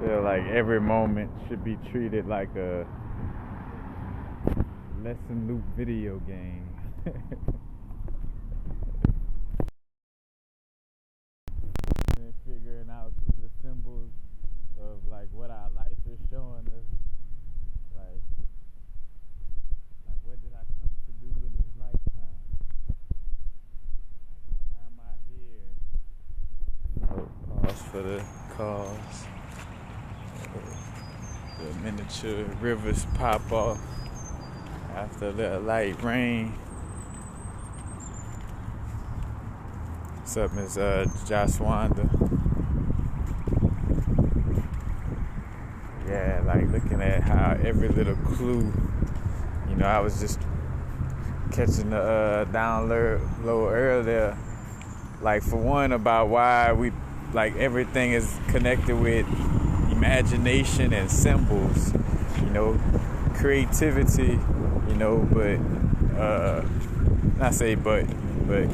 Feel like every moment should be treated like a lesson loop video game. And figuring out through the symbols of like what our life is showing us, like what did I come to do in this lifetime? Like, why am I here? Pause for the cause. The miniature rivers pop off after the light rain. What's up, Miss Joshwanda? Yeah, like looking at how every little clue, you know, I was just catching the down low earlier, like for one about why we, like everything is connected with imagination and symbols, you know, creativity, you know, but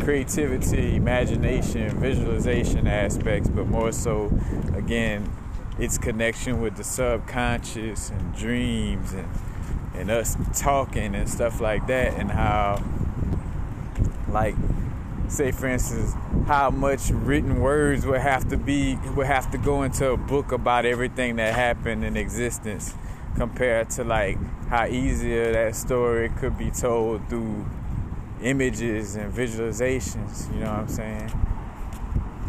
creativity, imagination, visualization aspects, but more so, again, its connection with the subconscious and dreams and us talking and stuff like that, and how, like, say for instance, how much written words would have to go into a book about everything that happened in existence, compared to like how easier that story could be told through images and visualizations, you know what I'm saying?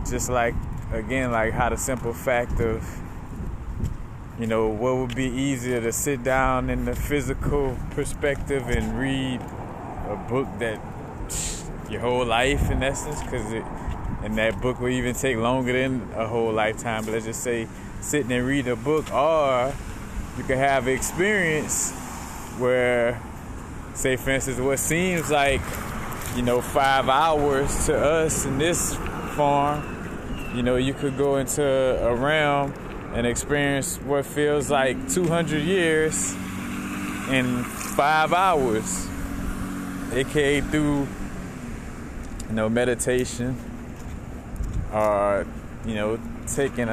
Just like, again, like how the simple fact of, you know, what would be easier to sit down in the physical perspective and read a book that your whole life, in essence, and that book will even take longer than a whole lifetime, but let's just say sitting and reading a book, or you could have an experience where, say for instance, what seems like, you know, 5 hours to us in this form, you know, you could go into a realm and experience what feels like 200 years in 5 hours, aka through, you know, meditation, or, you know, taking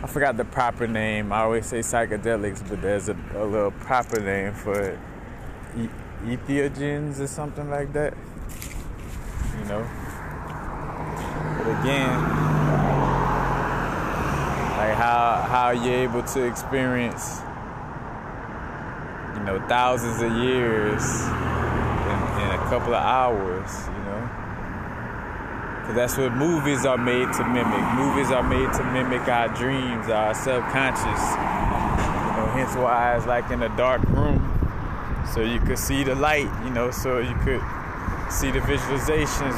I forgot the proper name. I always say psychedelics, but there's a little proper name for it. Entheogens or something like that, you know. But again, like how you're able to experience, you know, thousands of years in a couple of hours, you know. Because that's what movies are made to mimic. Movies are made to mimic our dreams, our subconscious. You know, hence why it's like in a dark room, so you could see the light, you know, so you could see the visualizations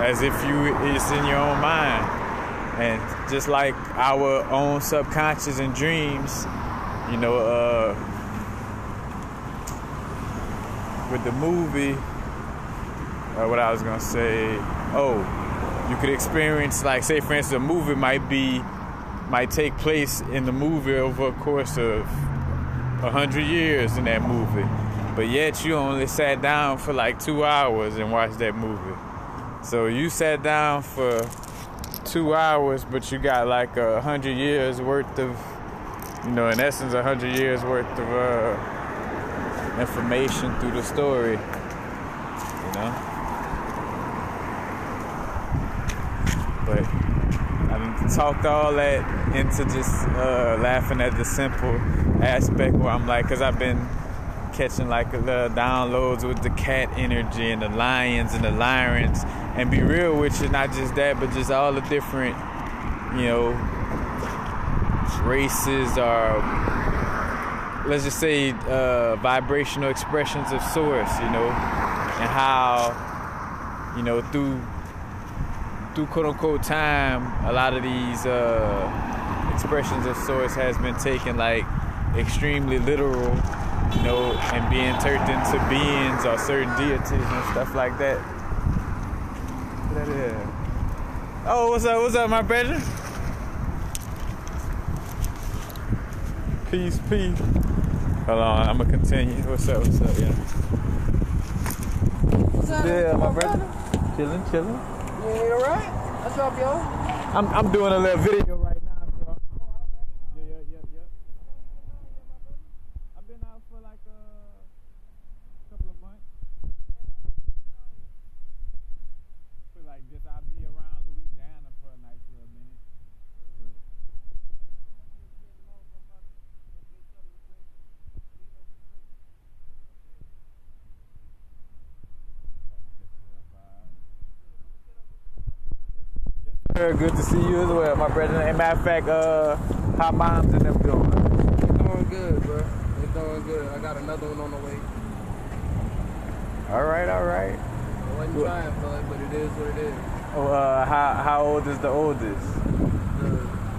as if it's in your own mind. And just like our own subconscious and dreams, you know, with the movie, what I was gonna say, you could experience, like, say for instance, a movie might take place in the movie over a course of 100 years in that movie, but yet you only sat down for like 2 hours and watched that movie. So you sat down for 2 hours, but you got like 100 years worth of, you know, in essence, 100 years worth of information through the story, you know. But I talked all that into just laughing at the simple aspect where I'm like, because I've been catching like the downloads with the cat energy and the lions and the lions, and be real with you, not just that, but just all the different, you know, races, or let's just say vibrational expressions of source, you know, and how, you know, through quote-unquote time, a lot of these expressions of source has been taken like extremely literal, you know, and being turned into beings or certain deities and stuff like that. What that is? Oh, what's up, my brother? Peace. Hold on, I'm gonna continue. What's up, yeah. What's up? Yeah, my brother. Chilling. You alright? What's up, yo? I'm doing a little video right brother. Good to see you as well, my brother. And matter of fact, how moms and them doing? They're doing good, bro. They're doing good. I got another one on the way. All right. I wasn't trying for it, but it is what it is. Oh, how old is the oldest? The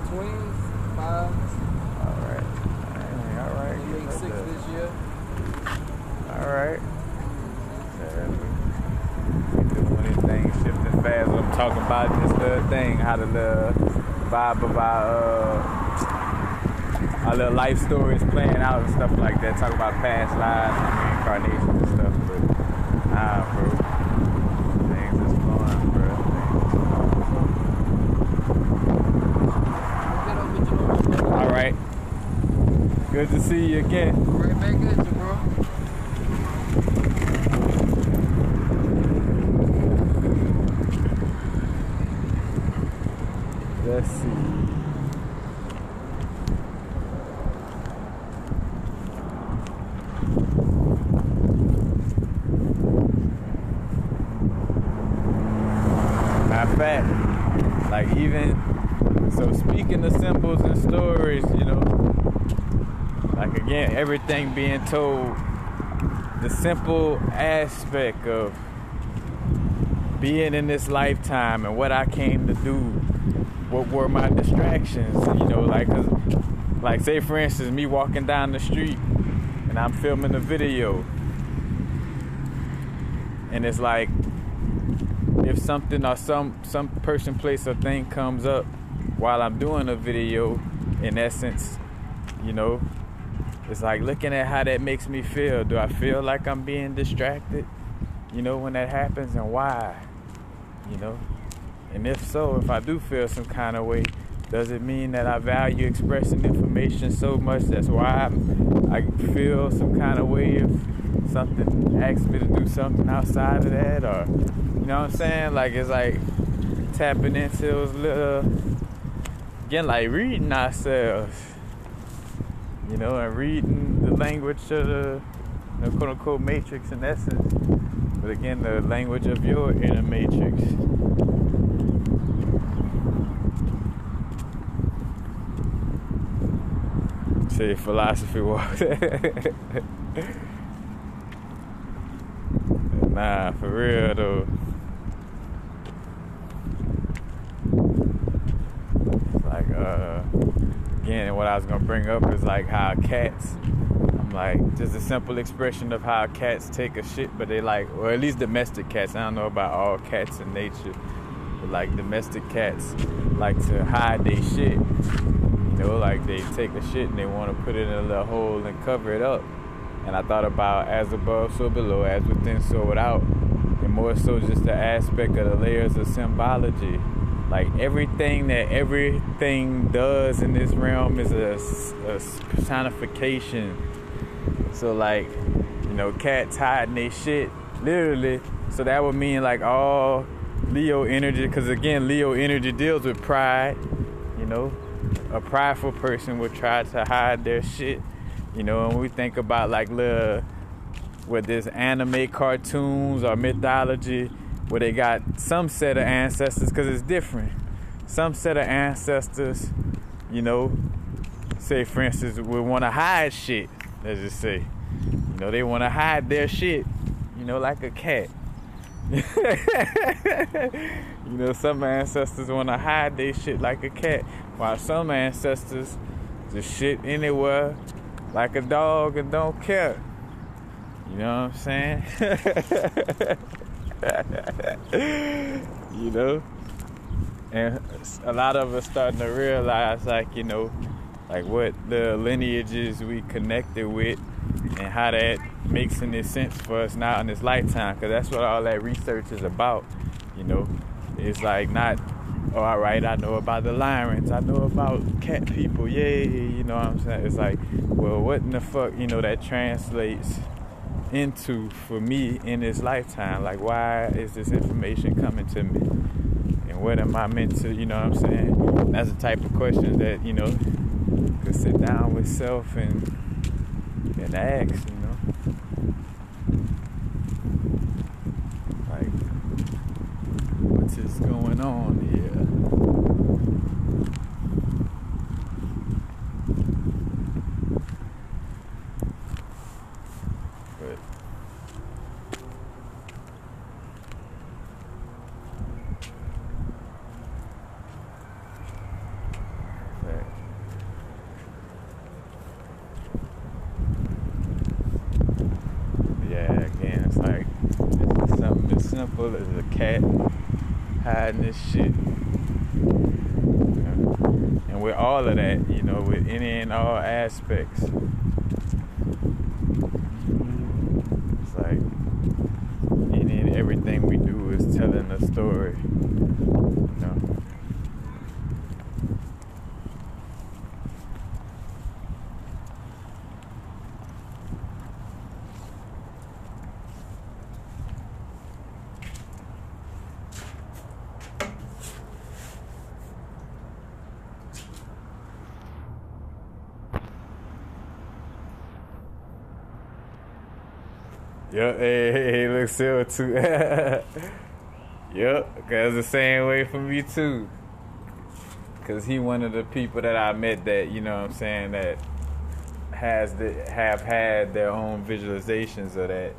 twins, 5. All right. They made 6 this year. All right. Doing anything, shifting fast. What I'm talking about this little thing, how the little vibe of our little life stories playing out and stuff like that. Talk about past lives and reincarnation and stuff. But bro, things is flowing, bro. All right. Good to see you again. Right back at you, bro. Let's see. Matter of fact, like even so, speaking of symbols and stories, you know, like again, everything being told, the simple aspect of being in this lifetime and what I came to do. What were my distractions? You know, like say for instance, me walking down the street and I'm filming a video, and it's like if something or some person, place, or thing comes up while I'm doing a video, in essence, you know, it's like looking at how that makes me feel. Do I feel like I'm being distracted? You know, when that happens, and why? You know. And if so, if I do feel some kind of way, does it mean that I value expressing information so much that's why I feel some kind of way if something asks me to do something outside of that? Or, you know what I'm saying? Like, it's like tapping into those little, again, like reading ourselves, you know, and reading the language of the quote-unquote matrix in essence. But again, the language of your inner matrix. Say philosophy walk. Nah, for real though. It's like again, what I was gonna bring up is like how cats, I'm like, just a simple expression of how cats take a shit, but they like, or at least domestic cats, I don't know about all cats in nature, but like domestic cats like to hide their shit. You know, like they take a shit and they want to put it in a little hole and cover it up. And I thought about as above, so below, as within, so without. And more so just the aspect of the layers of symbology. Like everything that everything does in this realm is a personification. So like, you know, cats hiding their shit, literally. So that would mean like all Leo energy, because again, Leo energy deals with pride, you know. A prideful person would try to hide their shit, you know. And we think about like with this anime cartoons or mythology where they got some set of ancestors, because it's different. Some set of ancestors, you know, say for instance, would want to hide shit. Let's just say, you know, they want to hide their shit, you know, like a cat. You know, some ancestors want to hide their shit like a cat, while some ancestors just shit anywhere like a dog and don't care. You know what I'm saying? You know? And a lot of us starting to realize, like, you know, like what the lineages we connected with and how that makes any sense for us now in this lifetime, because that's what all that research is about. You know, it's like not, oh, all right, I know about the Lyrans, I know about cat people, yay, you know what I'm saying? It's like, well, what in the fuck, you know, that translates into for me in this lifetime? Like, why is this information coming to me? And what am I meant to, you know what I'm saying? That's the type of questions that, you know, could sit down with self and ask, you know. Like, what's going on here? example is a cat hiding this shit. And with all of that, with any and all aspects, it's like any and everything we do is telling a story. Yep, hey, look, Silver too. Yep, cause the same way for me too. Cause he one of the people that I met that, that have had their own visualizations of that,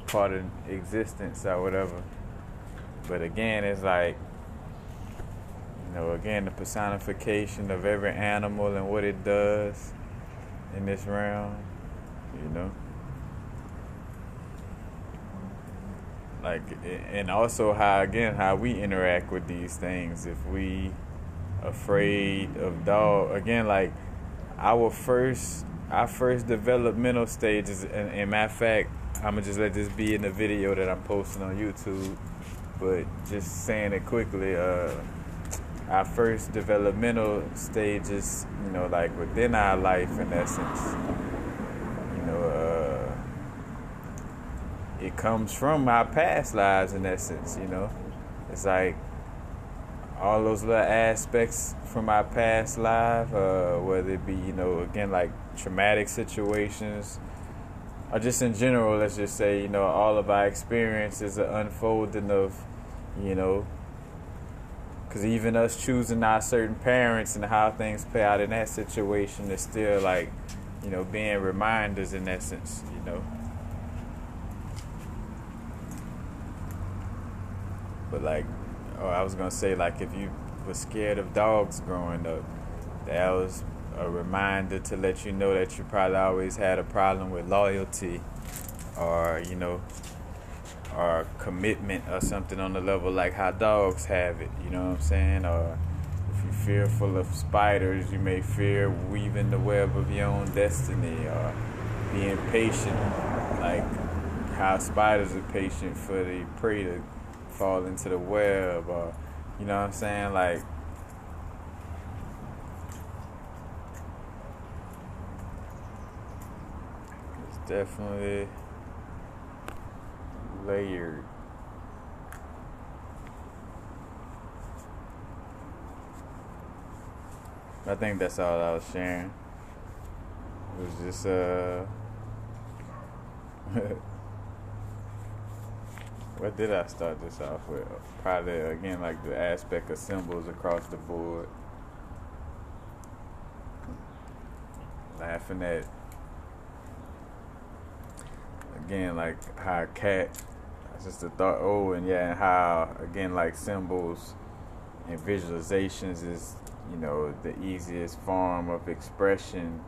part of existence or whatever. But again, it's like, again, the personification of every animal and what it does in this realm, Like, and also how we interact with these things. If we afraid of dog, again, like our first developmental stages, and matter of fact, I'm gonna just let this be in the video that I'm posting on YouTube, but just saying it quickly, our first developmental stages, like within our life in essence, it comes from our past lives in essence, It's like all those little aspects from our past life, whether it be, again, like traumatic situations, or just in general, let's just say, all of our experiences are unfolding of, because even us choosing our certain parents and how things play out in that situation is still like, being reminders in essence, But like, I was gonna say, like, if you were scared of dogs growing up, that was a reminder to let you know that you probably always had a problem with loyalty, or or commitment, or something on the level like how dogs have it. You know what I'm saying? Or if you're fearful of spiders, you may fear weaving the web of your own destiny, or being patient, like how spiders are patient for the prey to fall into the web, or you know what I'm saying, like it's definitely layered. I think that's all I was sharing. It was just what did I start this off with? Probably, again, like the aspect of symbols across the board. Laughing at, again, like how a cat, that's just a thought, and how, again, like symbols and visualizations is, the easiest form of expression,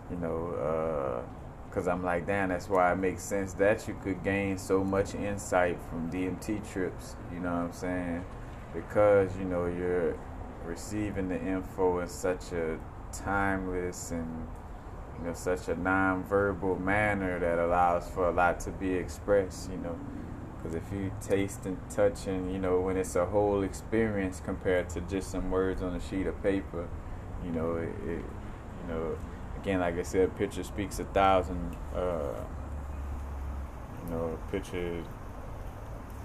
because I'm like, damn, that's why it makes sense that you could gain so much insight from DMT trips, you know what I'm saying? Because, you're receiving the info in such a timeless and, such a non-verbal manner that allows for a lot to be expressed, Because if you taste and touch and, when it's a whole experience compared to just some words on a sheet of paper, again, like I said, picture speaks 1,000. Picture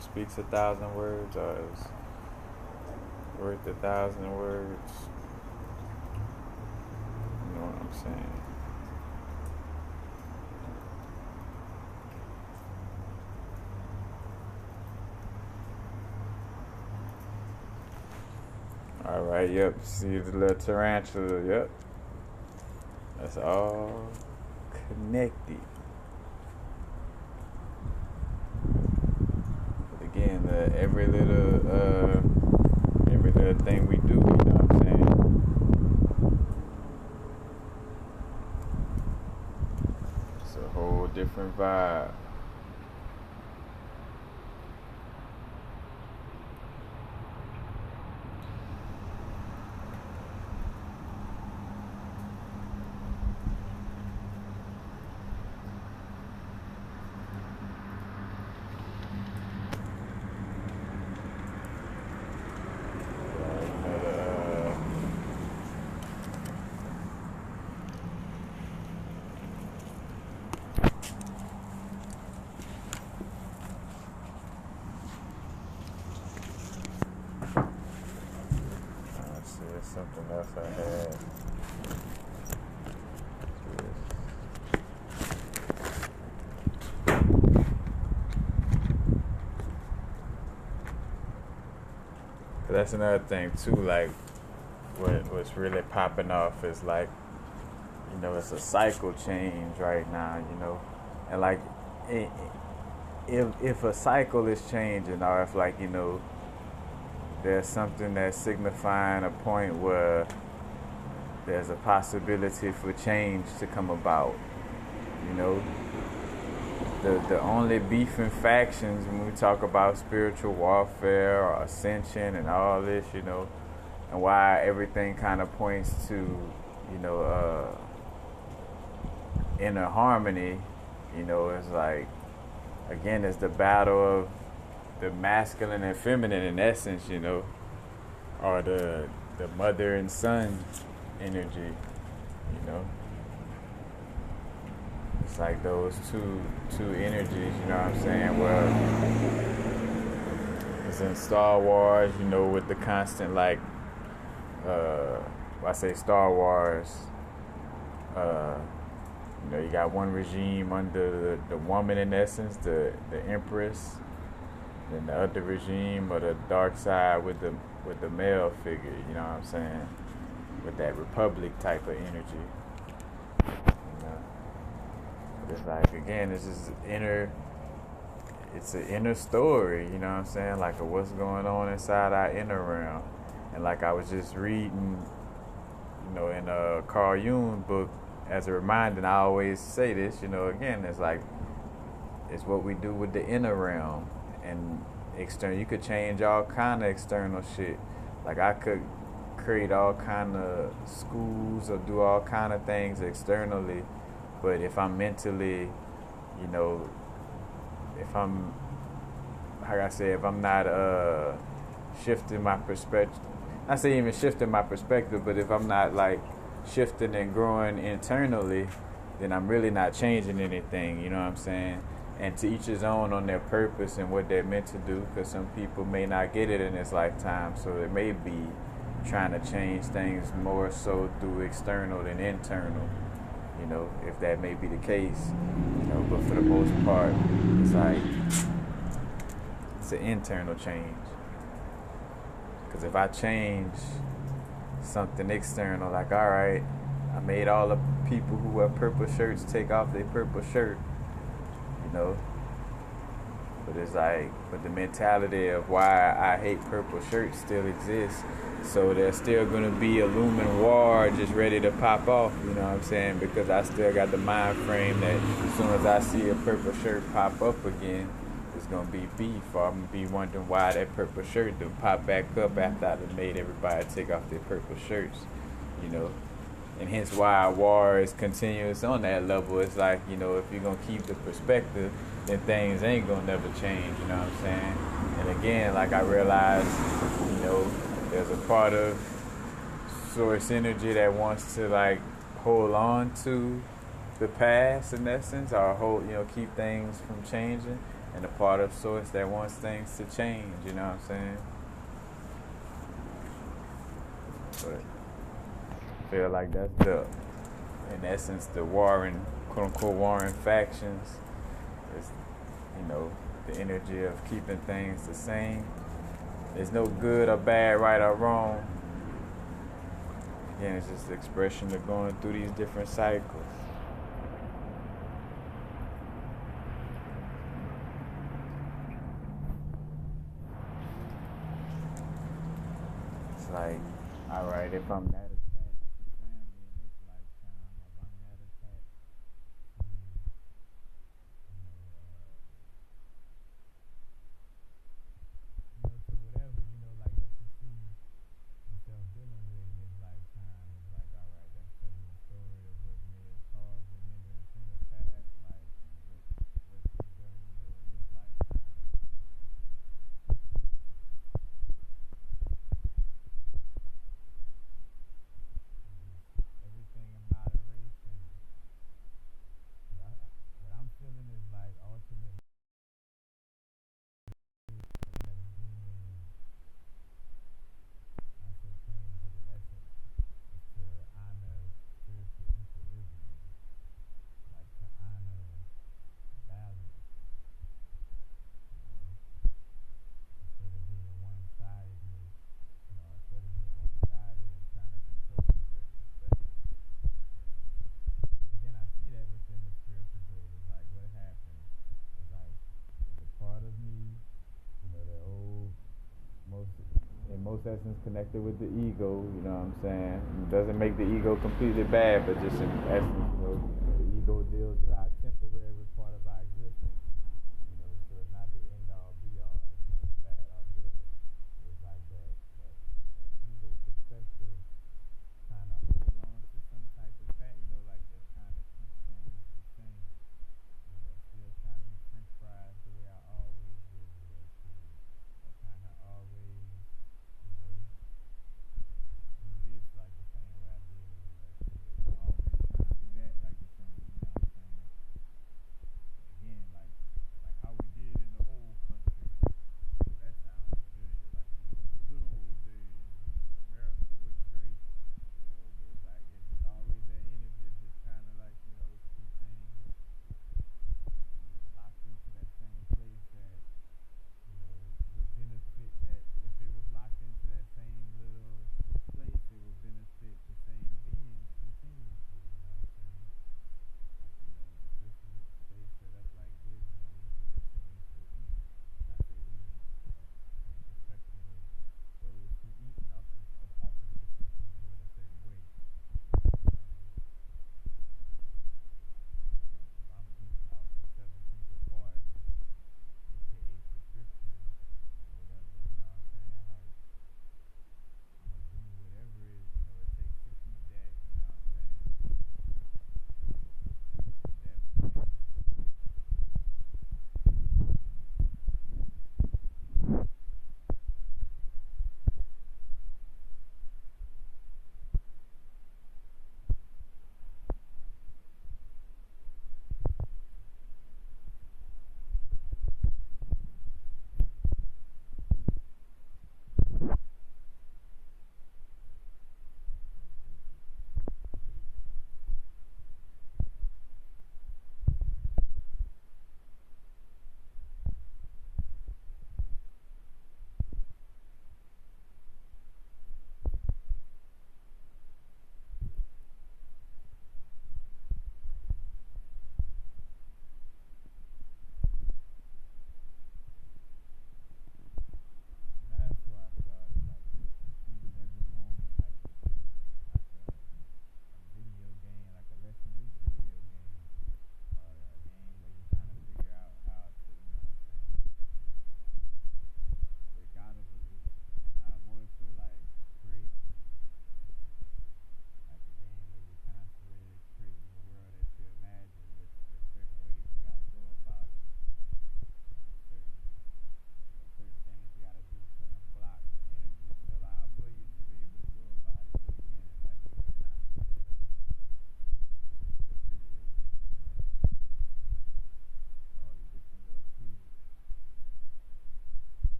speaks 1,000 words, or is worth 1,000 words. You know what I'm saying? All right. Yep. See the little tarantula. Yep. That's all connected. But again, every little thing we do, you know what I'm saying? It's a whole different vibe. something else I had. That's another thing too. Like, what's really popping off is like, it's a cycle change right now. And like, if a cycle is changing, or if like there's something that's signifying a point where there's a possibility for change to come about. The only beefing factions when we talk about spiritual warfare or ascension and all this, and why everything kind of points to, inner harmony, it's like, again, it's the battle of the masculine and feminine in essence, or the mother and son energy, It's like those two energies, you know what I'm saying? Well, it's in Star Wars, with the constant like, I say Star Wars, you got one regime under the woman in essence, the Empress, then the other regime or the dark side with the male figure, you know what I'm saying? With that republic type of energy. It's like, again, it's just it's an inner story, you know what I'm saying? Like, of what's going on inside our inner realm. And like I was just reading, in a KarlHaynes book, as a reminder, and I always say this, again, it's like, it's what we do with the inner realm. And external, you could change all kind of external shit. Like, I could create all kind of schools or do all kind of things externally, but if I'm mentally, if I'm, like I said, if I'm not shifting my perspective, not say even shifting my perspective, but if I'm not like shifting and growing internally, then I'm really not changing anything, you know what I'm saying? And to each his own on their purpose and what they're meant to do, because some people may not get it in this lifetime, so it may be trying to change things more so through external than internal, if that may be the case, but for the most part, it's like, it's an internal change. Because if I change something external, like, all right, I made all the people who wear purple shirts take off their purple shirt, but it's like, but the mentality of why I hate purple shirts still exists. So there's still going to be a looming war just ready to pop off, you know what I'm saying? Because I still got the mind frame that as soon as I see a purple shirt pop up again, it's going to be beef. Or I'm going to be wondering why that purple shirt done pop back up after I done made everybody take off their purple shirts, And hence why war is continuous on that level. It's like, if you're going to keep the perspective, then things ain't going to never change, you know what I'm saying? And again, like I realized, there's a part of source energy that wants to like hold on to the past in essence, or keep things from changing, and a part of source that wants things to change, you know what I'm saying? But I feel like that's in essence, the warring, quote unquote, warring factions is, the energy of keeping things the same. There's no good or bad, right or wrong. Again, it's just the expression of going through these different cycles. It's like, all right, if I'm that attached to family in this lifetime, if I'm that attached to, to whatever, like that you see yourself dealing with in this lifetime, it's like, all right, that's telling the story of what may have caused the hindrance in your past life, and what you're dealing with in this lifetime. most essence connected with the ego, you know what I'm saying? It doesn't make the ego completely bad, but just in essence, you know, the ego deals with our temporary part of our existence. You know, so it's not the end all be all. It's nothing bad or good. It's like that. But ego perspective kind of hold on to some type of fact, you know, like just kind of keep things the same. You know, still trying to eat French fries the way I always did as a kid. Or kind of always, you know, do this like the same way I did as a kid. Or always trying to do that like the same, you know what I'm saying?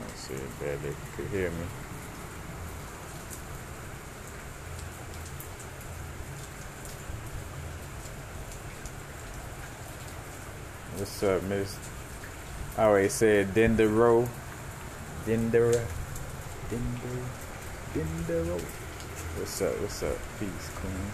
Let's see if barely could hear me. What's up, Miss? I always said Dendero. Dendero. What's up? Peace, Queen.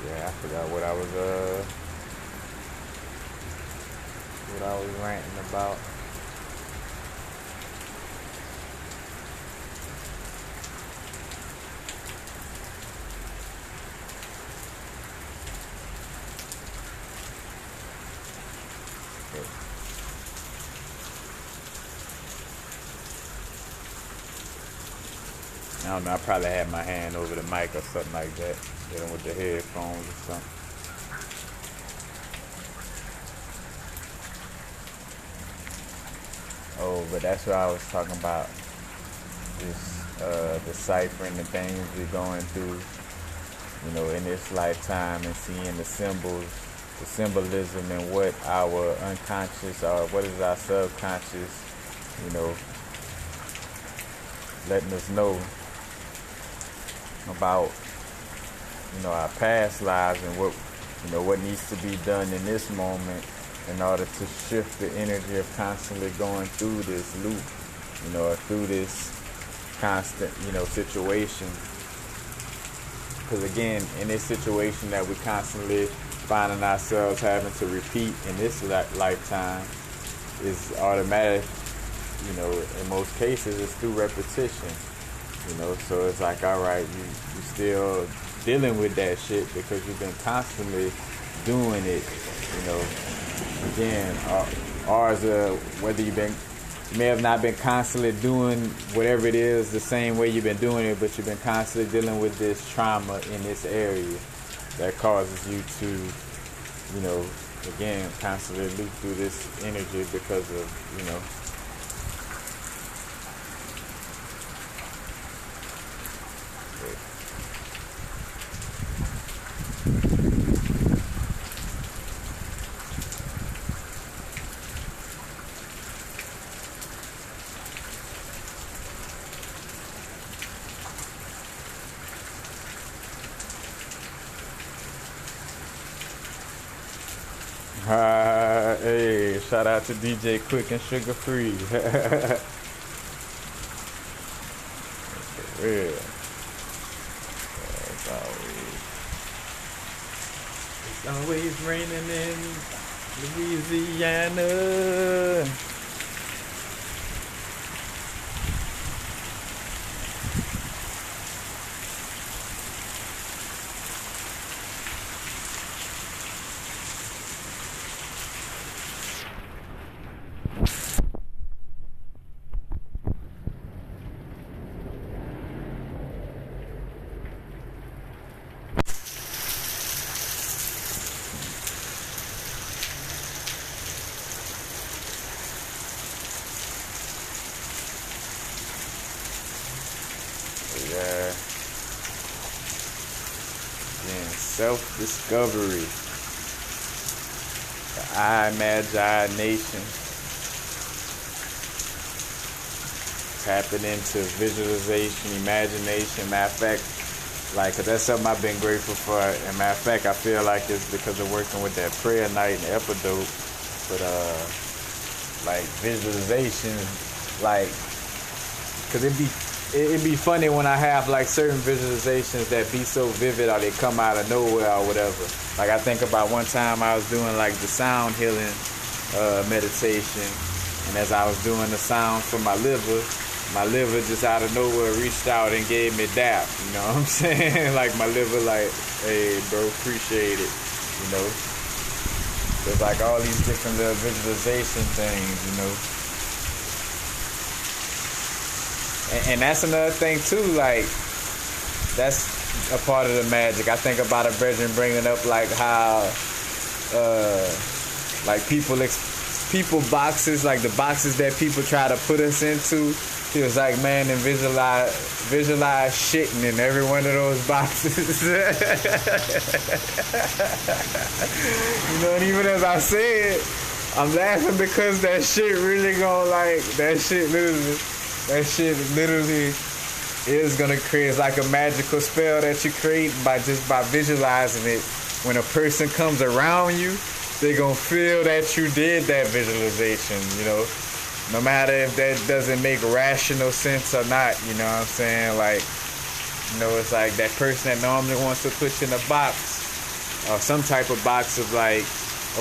Yeah, I forgot what I was ranting about. I don't know, I probably had my hand over the mic or something like that, dealing with the headphones or something. Oh, but that's what I was talking about, this deciphering the things we're going through, in this lifetime, and seeing the symbols, the symbolism, and what our unconscious or what is our subconscious, letting us know about our past lives and what needs to be done in this moment in order to shift the energy of constantly going through this loop, or through this constant situation. Because again, in this situation that we constantly finding ourselves having to repeat in this lifetime is automatic. In most cases it's through repetition. So it's like, all right, you still dealing with that shit because you've been constantly doing it. Again, ours, whether you may have not been constantly doing whatever it is the same way you've been doing it, but you've been constantly dealing with this trauma in this area that causes you to, again, constantly loop through this energy because of, hey, shout out to DJ Quick and Sugar Free. For real. It's always raining in Louisiana. Yeah. Again, self-discovery. The I Magi Nation. Tapping into visualization, imagination. Matter of fact, cause that's something I've been grateful for. And matter of fact, I feel like it's because of working with that prayer night and epidote. But visualization, cause it'd be funny when I have certain visualizations that be so vivid or they come out of nowhere or whatever. I think about one time I was doing the sound healing meditation, and as I was doing the sound for my liver just out of nowhere reached out and gave me dap. You know what I'm saying? My liver, hey bro, appreciate it. There's all these different little visualization things. And that's another thing too, that's a part of the magic. I think about a brethren bringing up how like people boxes, like the boxes that people try to put us into. He was like, man, and visualize shitting in every one of those boxes. You know, and even as I said, I'm laughing because that shit really literally is gonna create like a magical spell that you create by visualizing it. When a person comes around you, they're gonna feel that you did that visualization, you know. No matter if that doesn't make rational sense or not, you know what I'm saying? Like, you know, it's like that person that normally wants to put you in a box or some type of box of like,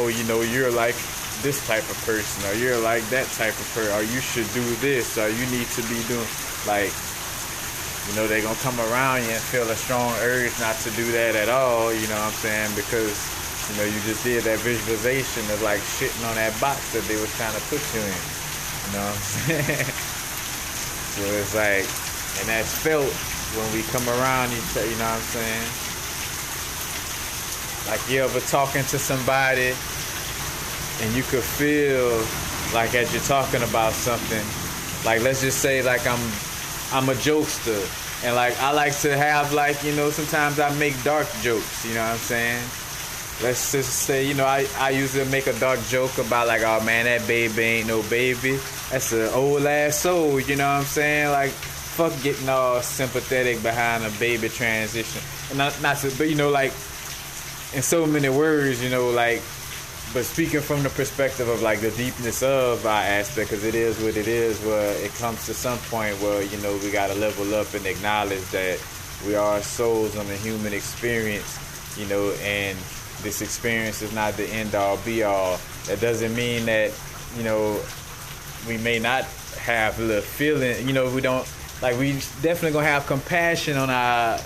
oh, you know, you're like this type of person, or you're like that type of person, or you should do this, or you need to be doing, like, you know, they're gonna come around you and feel a strong urge not to do that at all, you know what I'm saying? Because, you know, you just did that visualization of like shitting on that box that they was trying to put you in. You know what I'm saying? So it's like, and that's felt when we come around each other, you know what I'm saying? Like, you ever talking to somebody and you could feel like as you're talking about something, like let's just say like I'm a jokester, and like I like to have like, you know, sometimes I make dark jokes, you know what I'm saying? Let's just say, you know, I usually make a dark joke about like, oh man, that baby ain't no baby. That's an old ass soul, you know what I'm saying? Like, fuck getting all sympathetic behind a baby transition. And not to, but you know, like, in so many words, you know, like, but speaking from the perspective of like the deepness of our aspect, because it is what it is, where it comes to some point where, you know, we gotta level up and acknowledge that we are souls on a human experience, you know, and this experience is not the end all be all. That doesn't mean that, you know, we may not have the feeling, you know, we don't, like, we definitely gonna have compassion on our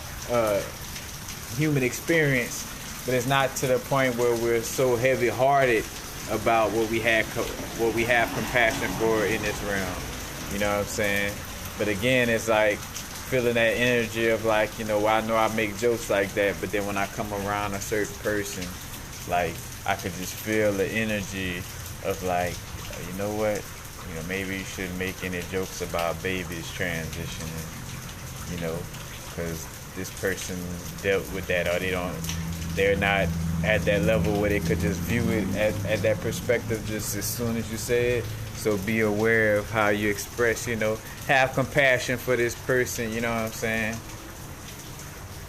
human experience, but it's not to the point where we're so heavy-hearted about what we have compassion for in this realm. You know what I'm saying? But again, it's like feeling that energy of like, you know, well, I know I make jokes like that, but then when I come around a certain person, like, I could just feel the energy of like, you know what? You know, maybe you shouldn't make any jokes about babies transitioning, you know, because this person dealt with that, or they're not at that level where they could just view it at that perspective just as soon as you say it. So be aware of how you express, you know, have compassion for this person, you know what I'm saying?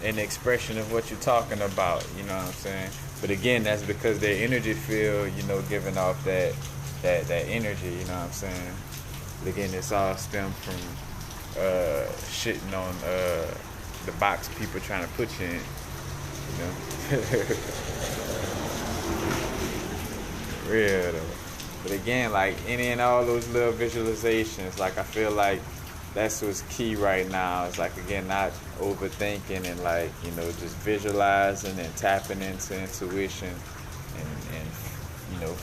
And the expression of what you're talking about, you know what I'm saying? But again, that's because their energy field, you know, giving off that energy, you know what I'm saying? But again, it's all stemmed from shitting on the box people trying to put you in, you know? Real though. But again, like any and all those little visualizations, like I feel like that's what's key right now. It's like, again, not overthinking and like, you know, just visualizing and tapping into intuition and you know,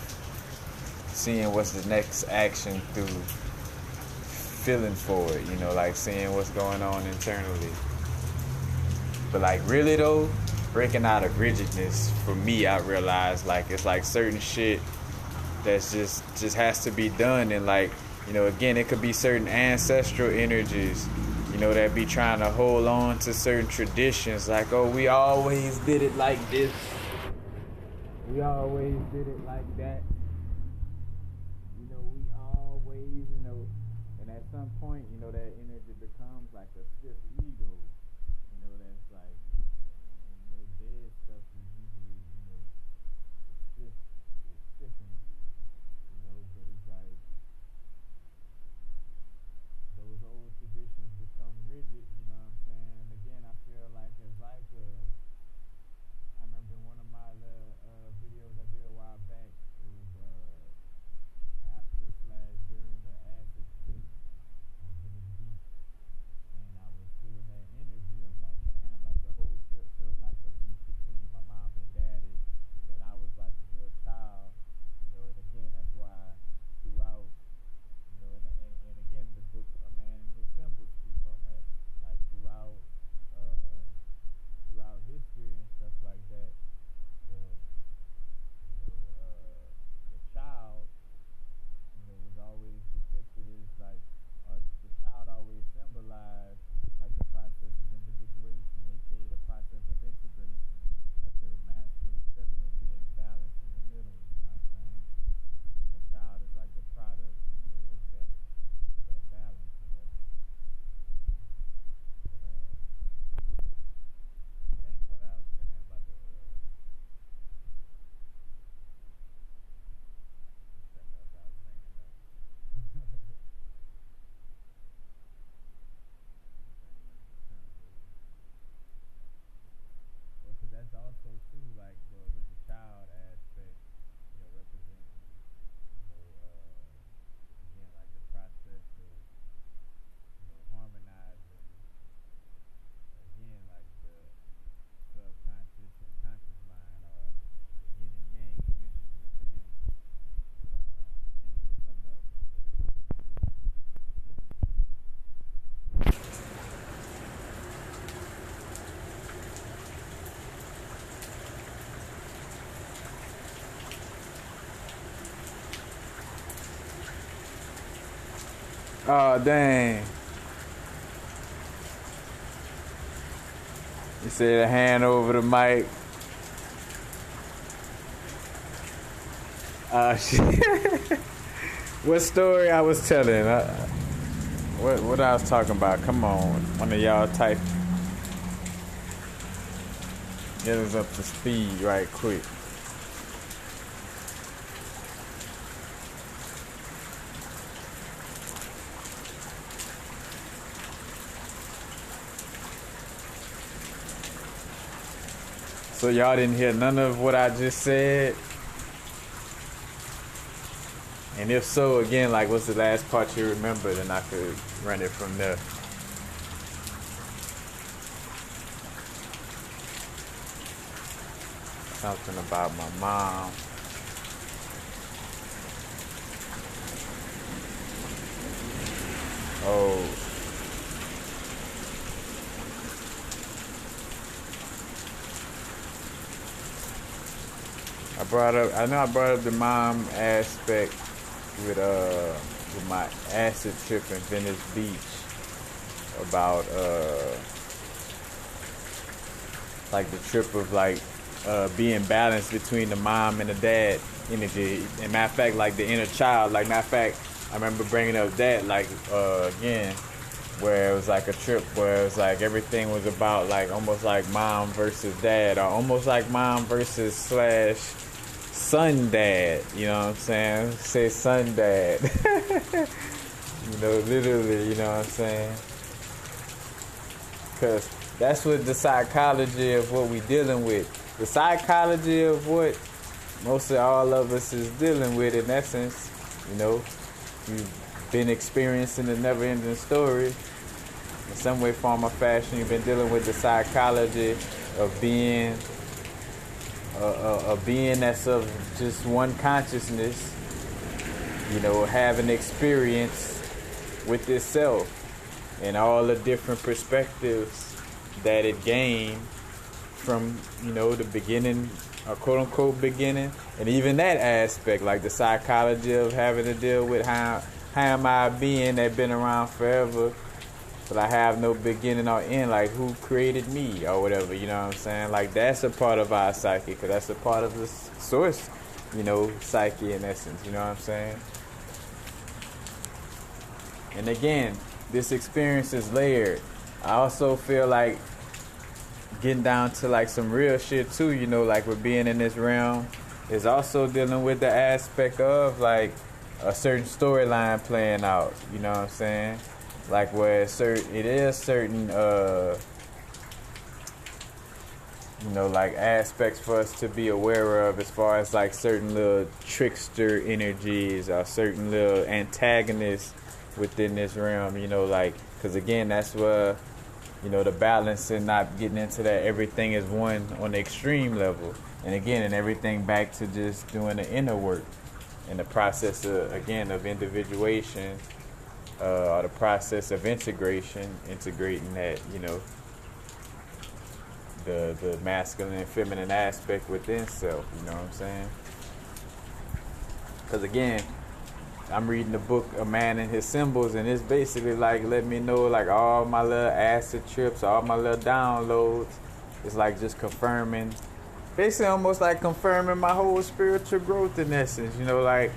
seeing what's the next action through feeling for it, you know, like seeing what's going on internally. But like really though, breaking out of rigidness, for me, I realized like it's like certain shit that's just has to be done. And like, you know, again, it could be certain ancestral energies, you know, that be trying to hold on to certain traditions, like, oh, we always did it like this, we always did it like that, you know, we always, you know. And at some point, you know, that energy becomes like a fifth ego, you know, that's like, you know, dead stuff is usually, you know, it's stiffened. But it's like those old traditions become rigid, you know what I'm saying? And again, I feel like it's like I remember in one of my videos I did a while back, it was after/during the acid trip on Venice Beach. Oh, dang. You said a hand over the mic. Shit. What story I was telling? What I was talking about? Come on, one of y'all type. Get us up to speed right quick. So y'all didn't hear none of what I just said? And if so, again, like, what's the last part you remembered, and I could run it from there. Something about my mom. Oh. I know I brought up the mom aspect with my acid trip in Venice Beach about like the trip of like being balanced between the mom and the dad energy. And matter of fact, like the inner child, like matter of fact, I remember bringing up that like again, where it was like a trip where it was like everything was about like almost like mom versus dad, or almost like mom versus slash son dad, you know what I'm saying? Say son dad. You know, literally, you know what I'm saying? Because that's what the psychology of what we dealing with. The psychology of what most of all of us is dealing with, in essence, you know, you've been experiencing the never-ending story. In some way, form, or fashion, you've been dealing with the psychology of being a being that's of just one consciousness, you know, having experience with itself and all the different perspectives that it gained from, you know, the beginning, or quote unquote beginning, and even that aspect, like the psychology of having to deal with how am I a being that been around forever, but I have no beginning or end, like who created me or whatever, you know what I'm saying? Like that's a part of our psyche, because that's a part of the source, you know, psyche in essence, you know what I'm saying? And again, this experience is layered. I also feel like getting down to like some real shit too, you know, like with being in this realm is also dealing with the aspect of like a certain storyline playing out, you know what I'm saying? Like where it is certain you know, like aspects for us to be aware of, as far as like certain little trickster energies or certain little antagonists within this realm, you know, like, because again, that's where, you know, the balance and not getting into that everything is one on the extreme level. And again, and everything back to just doing the inner work and the process of, again, of individuation, or the process of integrating that, you know, the masculine and feminine aspect within self, you know what I'm saying? Because again, I'm reading the book A Man and His Symbols, and it's basically like let me know like all my little acid trips, all my little downloads. It's like just confirming, basically almost like confirming my whole spiritual growth in essence, you know, like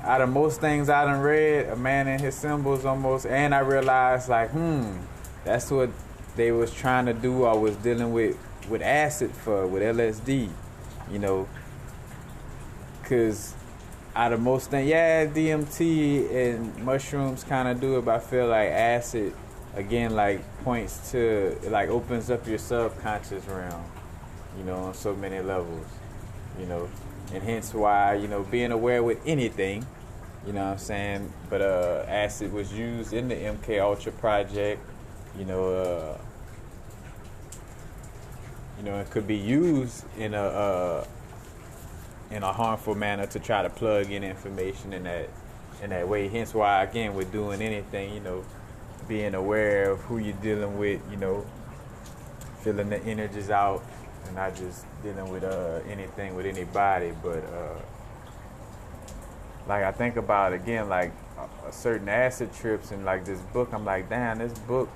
out of most things I done read, A Man and His Symbols almost, and I realized like, that's what they was trying to do or was dealing with acid for, with LSD, you know, because out of most things, yeah, DMT and mushrooms kind of do it, but I feel like acid, again, like points to, it like opens up your subconscious realm, you know, on so many levels, you know, and hence why, you know, being aware with anything, you know what I'm saying, but acid was used in the MK Ultra project, you know, it could be used in a harmful manner to try to plug in information in that way. Hence why, again, with doing anything, you know, being aware of who you're dealing with, you know, feeling the energies out, and not just dealing with anything with anybody, but like I think about again like certain acid trips and like this book. I'm like, damn, this book.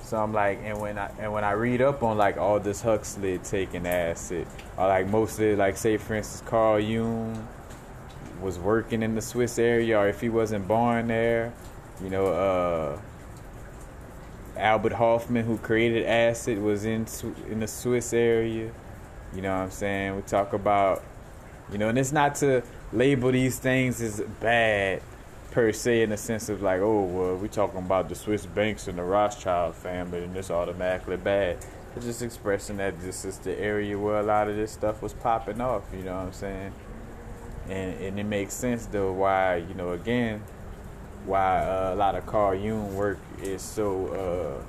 So I'm like, and when I read up on like all this Huxley taking acid, or like mostly like say for instance Carl Jung was working in the Swiss area, or if he wasn't born there, you know, Albert Hoffman, who created acid, was in the Swiss area. You know what I'm saying? We talk about, you know, and it's not to label these things as bad per se in the sense of like, oh, well, we talking about the Swiss banks and the Rothschild family and it's automatically bad. It's just expressing that this is the area where a lot of this stuff was popping off, you know what I'm saying? And it makes sense though why, you know, again, why a lot of Carl Jung work is so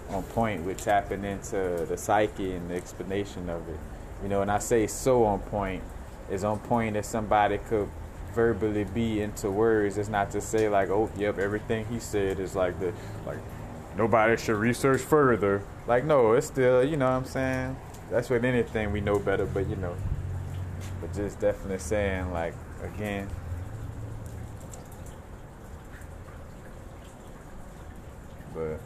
on point with tapping into the psyche and the explanation of it. You know, and I say so on point, is on point as somebody could verbally be into words. It's not to say like, oh, yep, everything he said is like nobody should research further. Like, no, it's still, you know what I'm saying? That's with anything, we know better, but you know. But just definitely saying like, again, but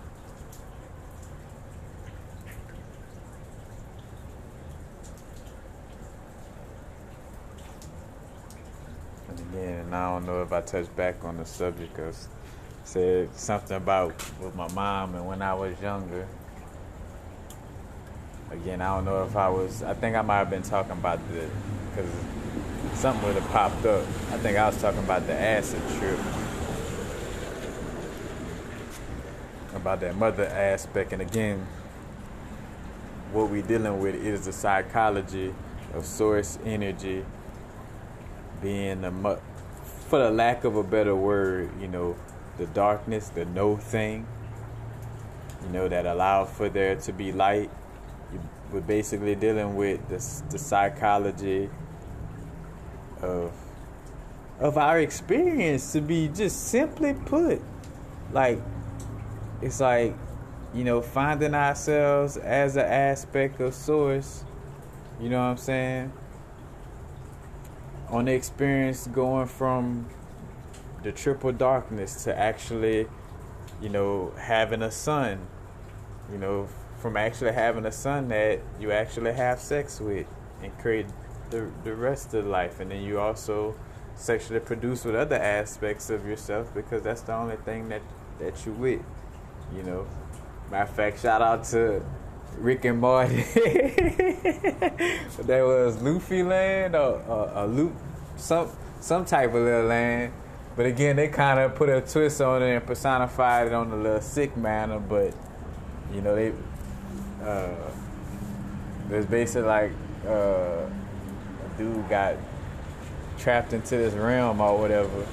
again, and I don't know if I touched back on the subject because said something about with my mom and when I was younger. Again, I don't know if I think I might have been talking about because something would have popped up. I think I was talking about the acid trip, about that mother aspect. And again, what we're dealing with is the psychology of source energy being for the lack of a better word, you know, the darkness, the no thing, you know, that allowed for there to be light. We're basically dealing with the psychology of our experience, to be just simply put. Like, it's like, you know, finding ourselves as an aspect of source, you know what I'm saying? On the experience going from the triple darkness to actually, you know, having a son, you know, from actually having a son that you actually have sex with and create the rest of life. And then you also sexually produce with other aspects of yourself because that's the only thing that you with, you know. Matter of fact, shout out to Rick and Morty. That was Luffy land or Loop, some type of little land. But again, they kind of put a twist on it and personified it on a little sick manner. But you know, there's basically like a dude got trapped into this realm or whatever.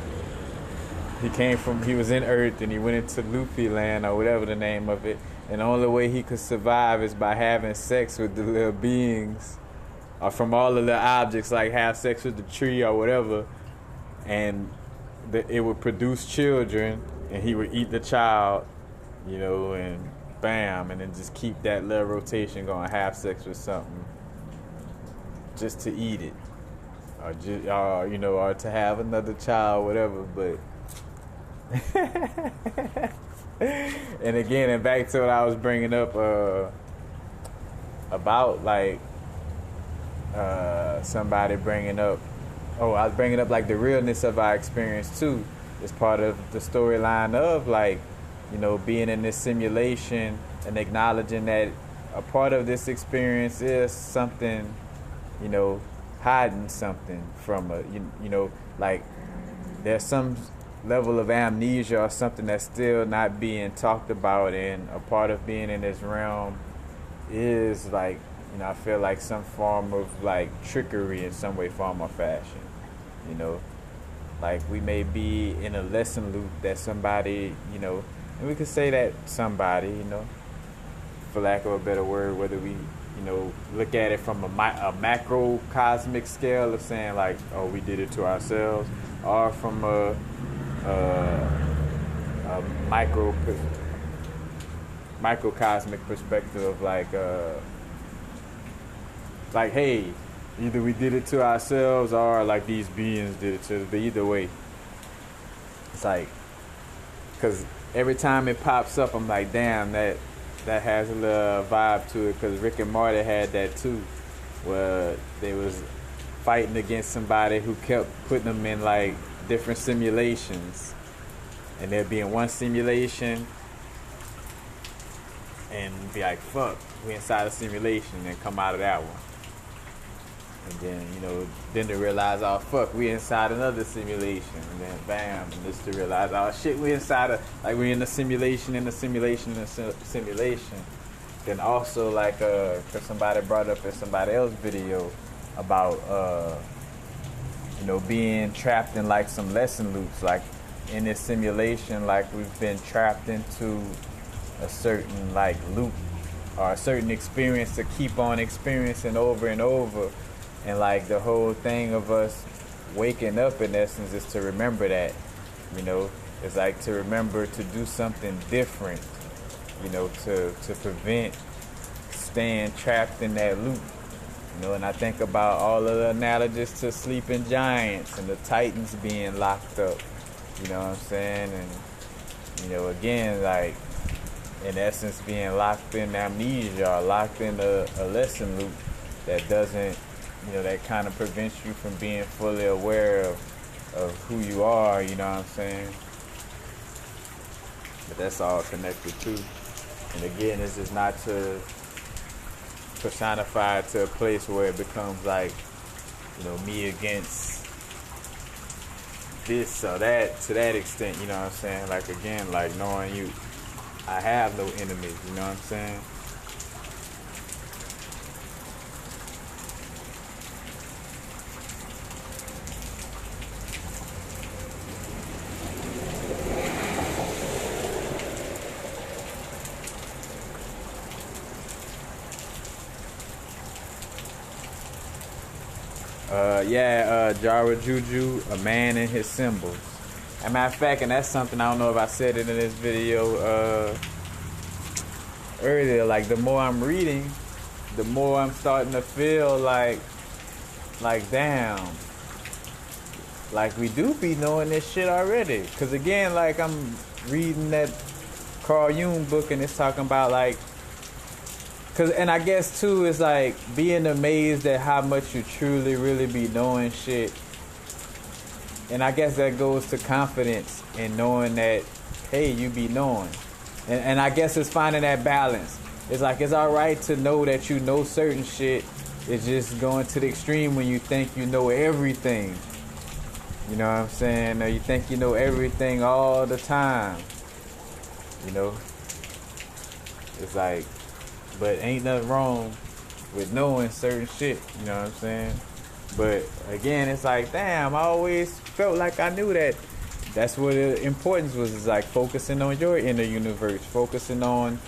He was in Earth and he went into Luffy land or whatever the name of it. And the only way he could survive is by having sex with the little beings, or from all the little objects, like have sex with the tree or whatever, and it would produce children, and he would eat the child, you know, and bam, and then just keep that little rotation going, have sex with something, just to eat it, or just, you know, or to have another child, whatever, but. And again, and back to what I was bringing up about like somebody bringing up, I was bringing up like the realness of our experience too. It's part of the storyline of like, you know, being in this simulation and acknowledging that a part of this experience is something, you know, hiding something from you know, like there's some level of amnesia or something that's still not being talked about, and a part of being in this realm is like, you know, I feel like some form of like trickery in some way, form, or fashion, you know, like we may be in a lesson loop that somebody, you know, and we could say that somebody, you know, for lack of a better word, whether we, you know, look at it from a macrocosmic scale of saying like, oh, we did it to ourselves, or from a microcosmic perspective of like hey, Either we did it to ourselves or like these beings did it to us. But either way, it's like, because every time it pops up, I'm like, damn, that has a little vibe to it. Because Rick and Morty had that too, where they was fighting against somebody who kept putting them in like different simulations, and they'd be in one simulation and be like, fuck, we inside a simulation, and come out of that one. And then, then they realize, oh, fuck, we inside another simulation. And then, bam, and just to realize, oh, shit, we inside we in a simulation, in a simulation, in a simulation. Then also, because somebody brought up in somebody else's video about, being trapped in, like, some lesson loops. Like, in this simulation, like, we've been trapped into a certain, like, loop or a certain experience to keep on experiencing over and over. And like the whole thing of us waking up, in essence, is to remember that, it's like to remember to do something different, to prevent staying trapped in that loop. And I think about all of the analogies to sleeping giants and the titans being locked up, you know what I'm saying? And, again, like, in essence, being locked in amnesia or locked in a lesson loop that doesn't, that kind of prevents you from being fully aware of who you are, you know what I'm saying? But that's all connected too. And again, it's just not to personify to a place where it becomes like, me against this or that, to that extent, you know what I'm saying? Like, again, like knowing I have no enemies, you know what I'm saying? Jara Juju, a man and his symbols. As a matter of fact, and that's something, I don't know if I said it in this video earlier, like the more I'm reading, the more I'm starting to feel like damn, like we do be knowing this shit already. Because again, like I'm reading that Carl Jung book, and it's talking about like, and I guess too, it's like being amazed at how much you truly really be knowing shit. And I guess that goes to confidence in knowing that, hey, you be knowing. And I guess it's finding that balance. It's like, it's all right to know that you know certain shit. It's just going to the extreme when you think you know everything. You know what I'm saying? Or you think you know everything all the time. It's like, but ain't nothing wrong with knowing certain shit, you know what I'm saying? But again, it's like, damn, I always felt like I knew that. That's what the importance was, is like focusing on your inner universe, focusing on,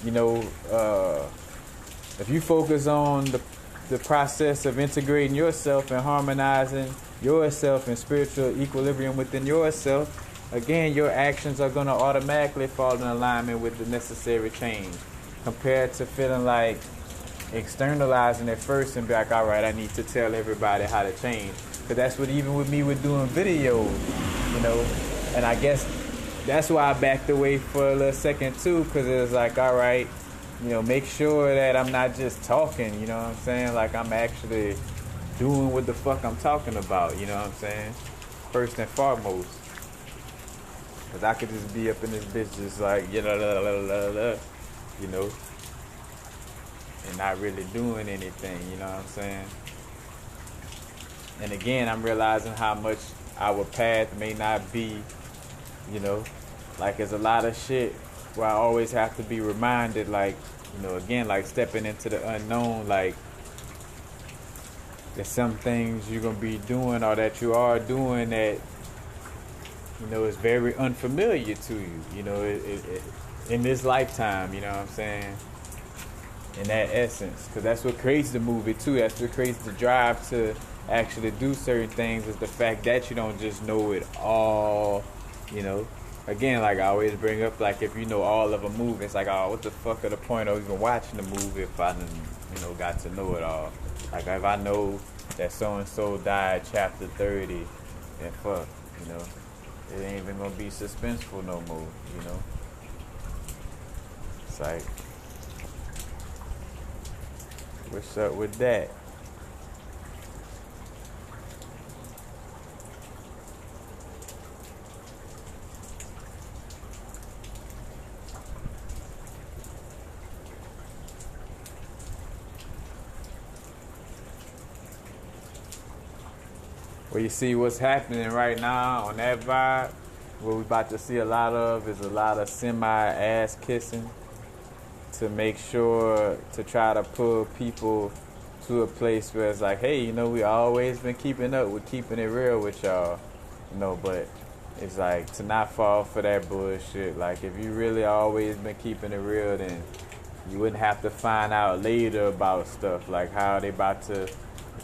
if you focus on the process of integrating yourself and harmonizing yourself in spiritual equilibrium within yourself, again, your actions are going to automatically fall in alignment with the necessary change, compared to feeling like externalizing it first and be like, all right, I need to tell everybody how to change. Because that's what, even with me with doing videos, and I guess that's why I backed away for a little second too, because it was like, all right, make sure that I'm not just talking, you know what I'm saying? Like I'm actually doing what the fuck I'm talking about, you know what I'm saying? First and foremost. Because I could just be up in this bitch just like, and not really doing anything, you know what I'm saying? And again, I'm realizing how much our path may not be, like there's a lot of shit where I always have to be reminded, like, again, like stepping into the unknown, like there's some things you're going to be doing or that you are doing that, is very unfamiliar to you, in this lifetime, you know what I'm saying? In that essence, because that's what creates the movie too. That's what creates the drive to actually do certain things, is the fact that you don't just know it all, Again, like I always bring up, like if you know all of a movie, it's like, oh, what the fuck are the point of even watching the movie if I didn't, got to know it all? Like if I know that so and so died chapter 30, then fuck, you know, it ain't even gonna be suspenseful no more, you know. It's like, what's up with that? Well, you see what's happening right now on that vibe. What we about to see a lot of is a lot of semi-ass kissing to make sure to try to pull people to a place where it's like, hey, you know, we always been keeping up with keeping it real with y'all, you know, but it's like to not fall for that bullshit. Like if you really always been keeping it real, then you wouldn't have to find out later about stuff like how they about to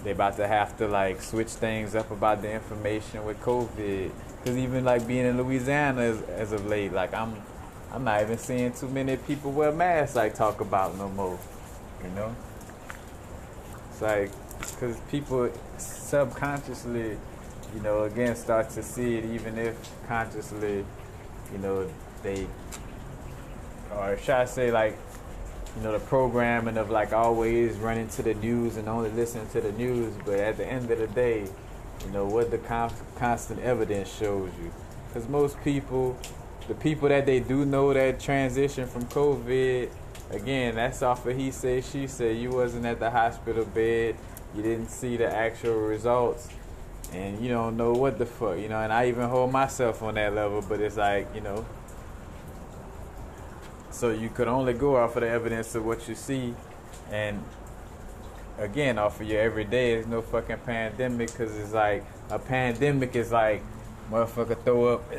have to like switch things up about the information with COVID. Because even like being in Louisiana as of late, like I'm not even seeing too many people wear masks like talk about no more, you know. It's like because people subconsciously, you know, again start to see it even if consciously, you know, they, or should I say like, you know, the programming of like always running to the news and only listening to the news, but at the end of the day, you know, what the constant evidence shows you. Because most people, the people that they do know that transition from COVID, again, that's off of he said, she said. You wasn't at the hospital bed, you didn't see the actual results, and you don't know what the fuck, you know, and I even hold myself on that level, but it's like, you know, so you could only go off of the evidence of what you see, and again, off of your everyday, there's no fucking pandemic, because it's like, a pandemic is like, motherfucker throw up,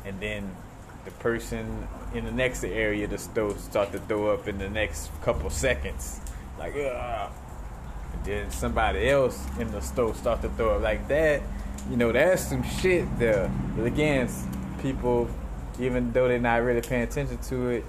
and then the person in the next area to start to throw up in the next couple seconds, like, and then somebody else in the store start to throw up like that, you know, that's some shit there. But again, people, even though they're not really paying attention to it,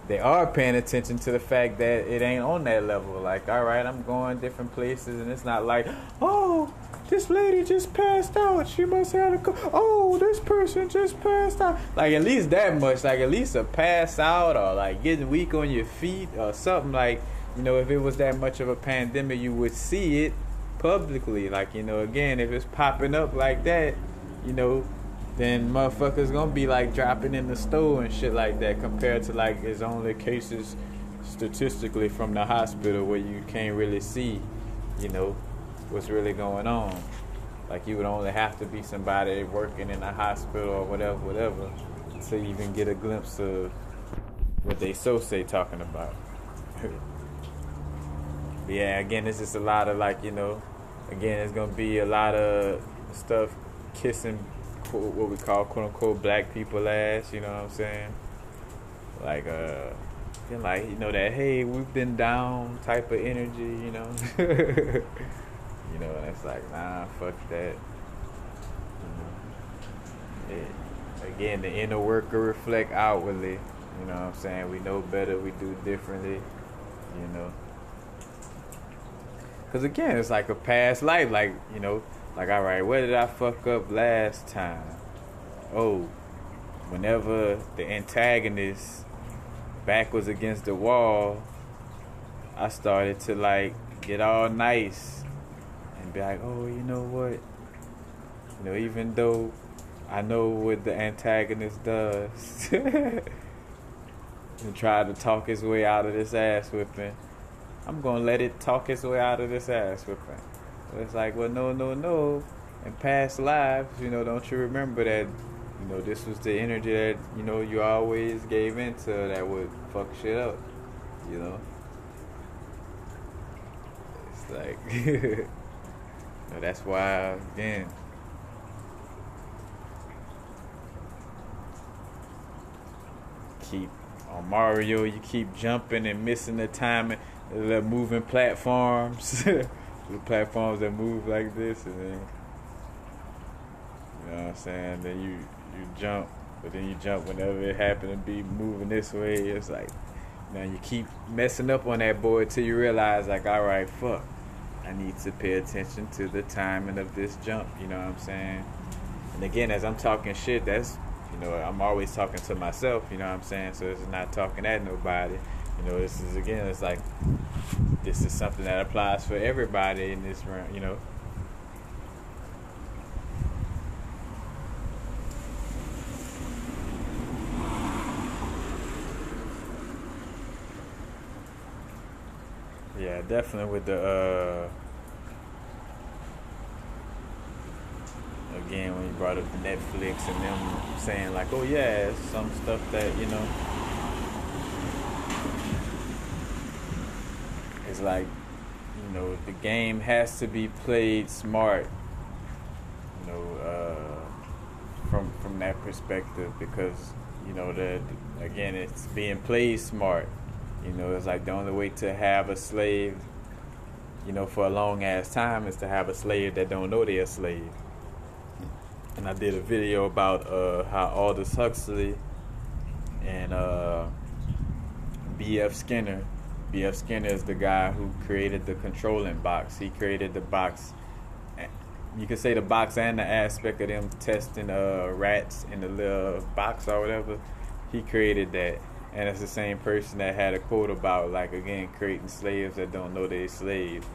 they are paying attention to the fact that it ain't on that level. Like, all right, I'm going different places, and it's not like, oh, this lady just passed out. She must have oh, this person just passed out. Like, at least that much. Like, at least a pass out or, like, getting weak on your feet or something. Like, you know, if it was that much of a pandemic, you would see it publicly. Like, you know, again, if it's popping up like that, you know, then motherfuckers gonna be like dropping in the store and shit like that, compared to like it's only cases statistically from the hospital where you can't really see, you know, what's really going on. Like you would only have to be somebody working in a hospital or whatever to even get a glimpse of what they say talking about. Yeah, again, it's just a lot of like, you know, again, it's gonna be a lot of stuff kissing what we call quote unquote black people ass, you know what I'm saying? Like like, you know, that hey, we've been down type of energy, you know. You know, and it's like, nah, fuck that. You know? Again, the inner worker reflect outwardly, you know what I'm saying? We know better, we do differently, you know. Cause again, it's like a past life, like, you know, like, all right, where did I fuck up last time? Oh, whenever the antagonist back was against the wall, I started to, like, get all nice and be like, oh, you know what? You know, even though I know what the antagonist does, and try to talk his way out of this ass whipping, I'm going to let it talk its way out of this ass whipping. It's like, well, no. In past lives, you know, don't you remember that, you know, this was the energy that, you know, you always gave into that would fuck shit up, you know? It's like, you know, that's why, again, on Mario, you keep jumping and missing the timing, the moving platforms. The platforms that move like this, and then, you know what I'm saying, then you jump, but then you jump whenever it happen to be moving this way. It's like, Now you keep messing up on that board till you realize, like, all right, fuck, I need to pay attention to the timing of this jump. You know what I'm saying? And again, as I'm talking shit, that's, I'm always talking to myself. You know what I'm saying? So it's not talking at nobody. This is, again, it's like, this is something that applies for everybody in this round. Yeah, definitely with the again, when you brought up the Netflix and them saying like, oh yeah, some stuff that it's like, the game has to be played smart, from that perspective, because that, again, it's being played smart. It's like the only way to have a slave, for a long ass time, is to have a slave that don't know they're a slave. And I did a video about how Aldous Huxley and B.F. Skinner. B.F. Skinner is the guy who created the controlling box. He created the box. You could say the box and the aspect of them testing rats in the little box or whatever. He created that. And it's the same person that had a quote about, like, again, creating slaves that don't know they're slaves.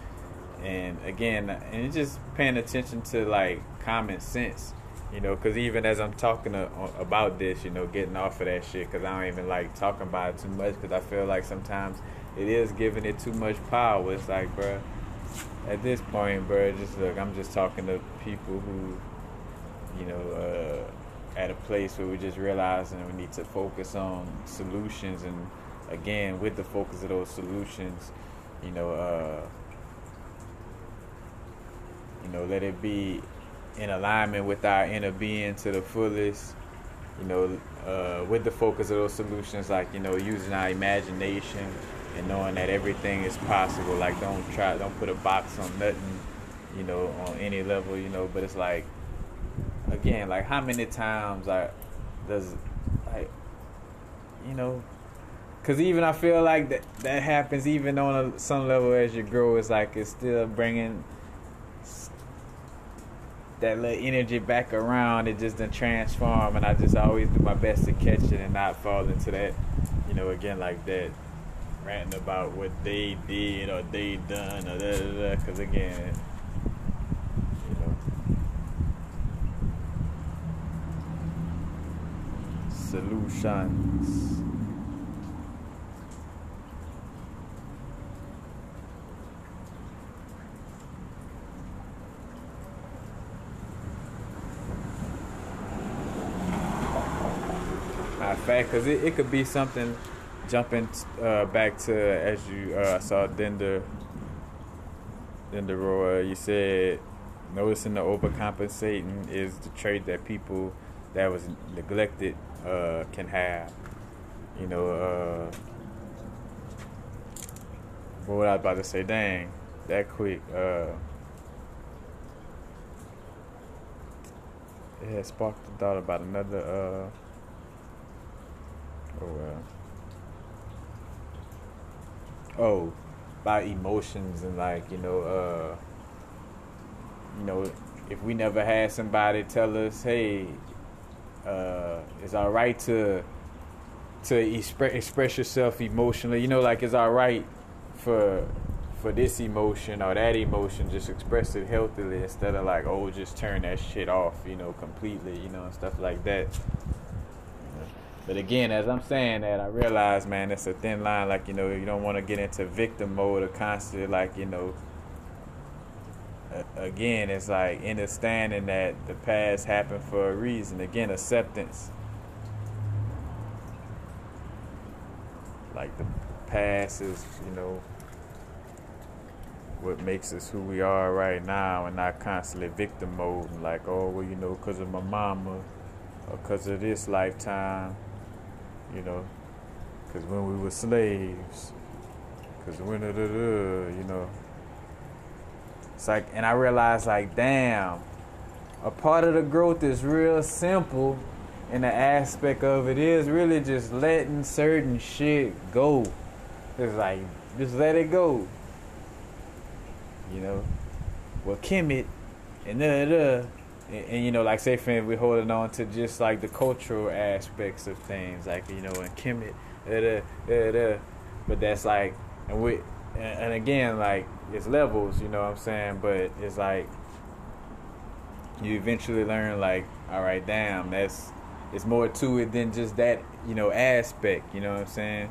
And again, and it's just paying attention to, like, common sense, because even as I'm talking about this, getting off of that shit, because I don't even like talking about it too much, because I feel like sometimes it is giving it too much power. It's like, bruh, at this point, bruh, just look, I'm just talking to people who, at a place where we're just realizing we need to focus on solutions, and again, with the focus of those solutions, let it be in alignment with our inner being to the fullest, with the focus of those solutions, like, using our imagination and knowing that everything is possible. Like, don't put a box on nothing, on any level, but it's like, again, like, how many times because even I feel like that happens even on some level as you grow. It's like it's still bringing that little energy back around. It just done transform, and I just always do my best to catch it and not fall into that, again, like that ranting about what they did or they done or da. Because again, solutions. Fact, because it could be something jumping back to, as you saw Dender Roy, you said noticing the overcompensating is the trait that people that was neglected can have. What was I about to say? Dang, that quick. It had sparked the thought about another. About emotions and, like, if we never had somebody tell us, hey, it's all right to express yourself emotionally, like, it's all right for this emotion or that emotion, just express it healthily instead of like, oh, just turn that shit off, completely, and stuff like that. But again, as I'm saying that, I realize, man, it's a thin line. Like, you don't want to get into victim mode or constantly, like, again, it's like understanding that the past happened for a reason. Again, acceptance. Like, the past is, what makes us who we are right now, and not constantly victim mode. And like, oh, well, because of my mama or because of this lifetime. Because when we were slaves, because when it's like, and I realized, like, damn, a part of the growth is real simple, and the aspect of it is really just letting certain shit go. It's like, just let it go. You know? Well, Kemet and and you know, like say for instance, we're holding on to just like the cultural aspects of things, like, you know, and Kemet, but that's like, and again, like, it's levels, you know what I'm saying? But it's like, you eventually learn, like, all right, damn, it's more to it than just that, you know, aspect, you know what I'm saying?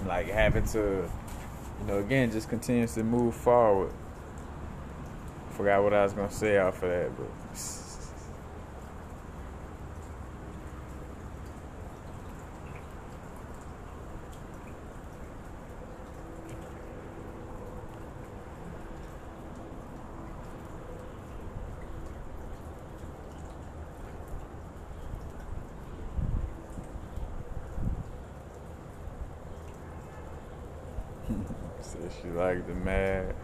Like, having to, you know, again, just continuously move forward. Forgot what I was gonna say off of that, but so she like the mad.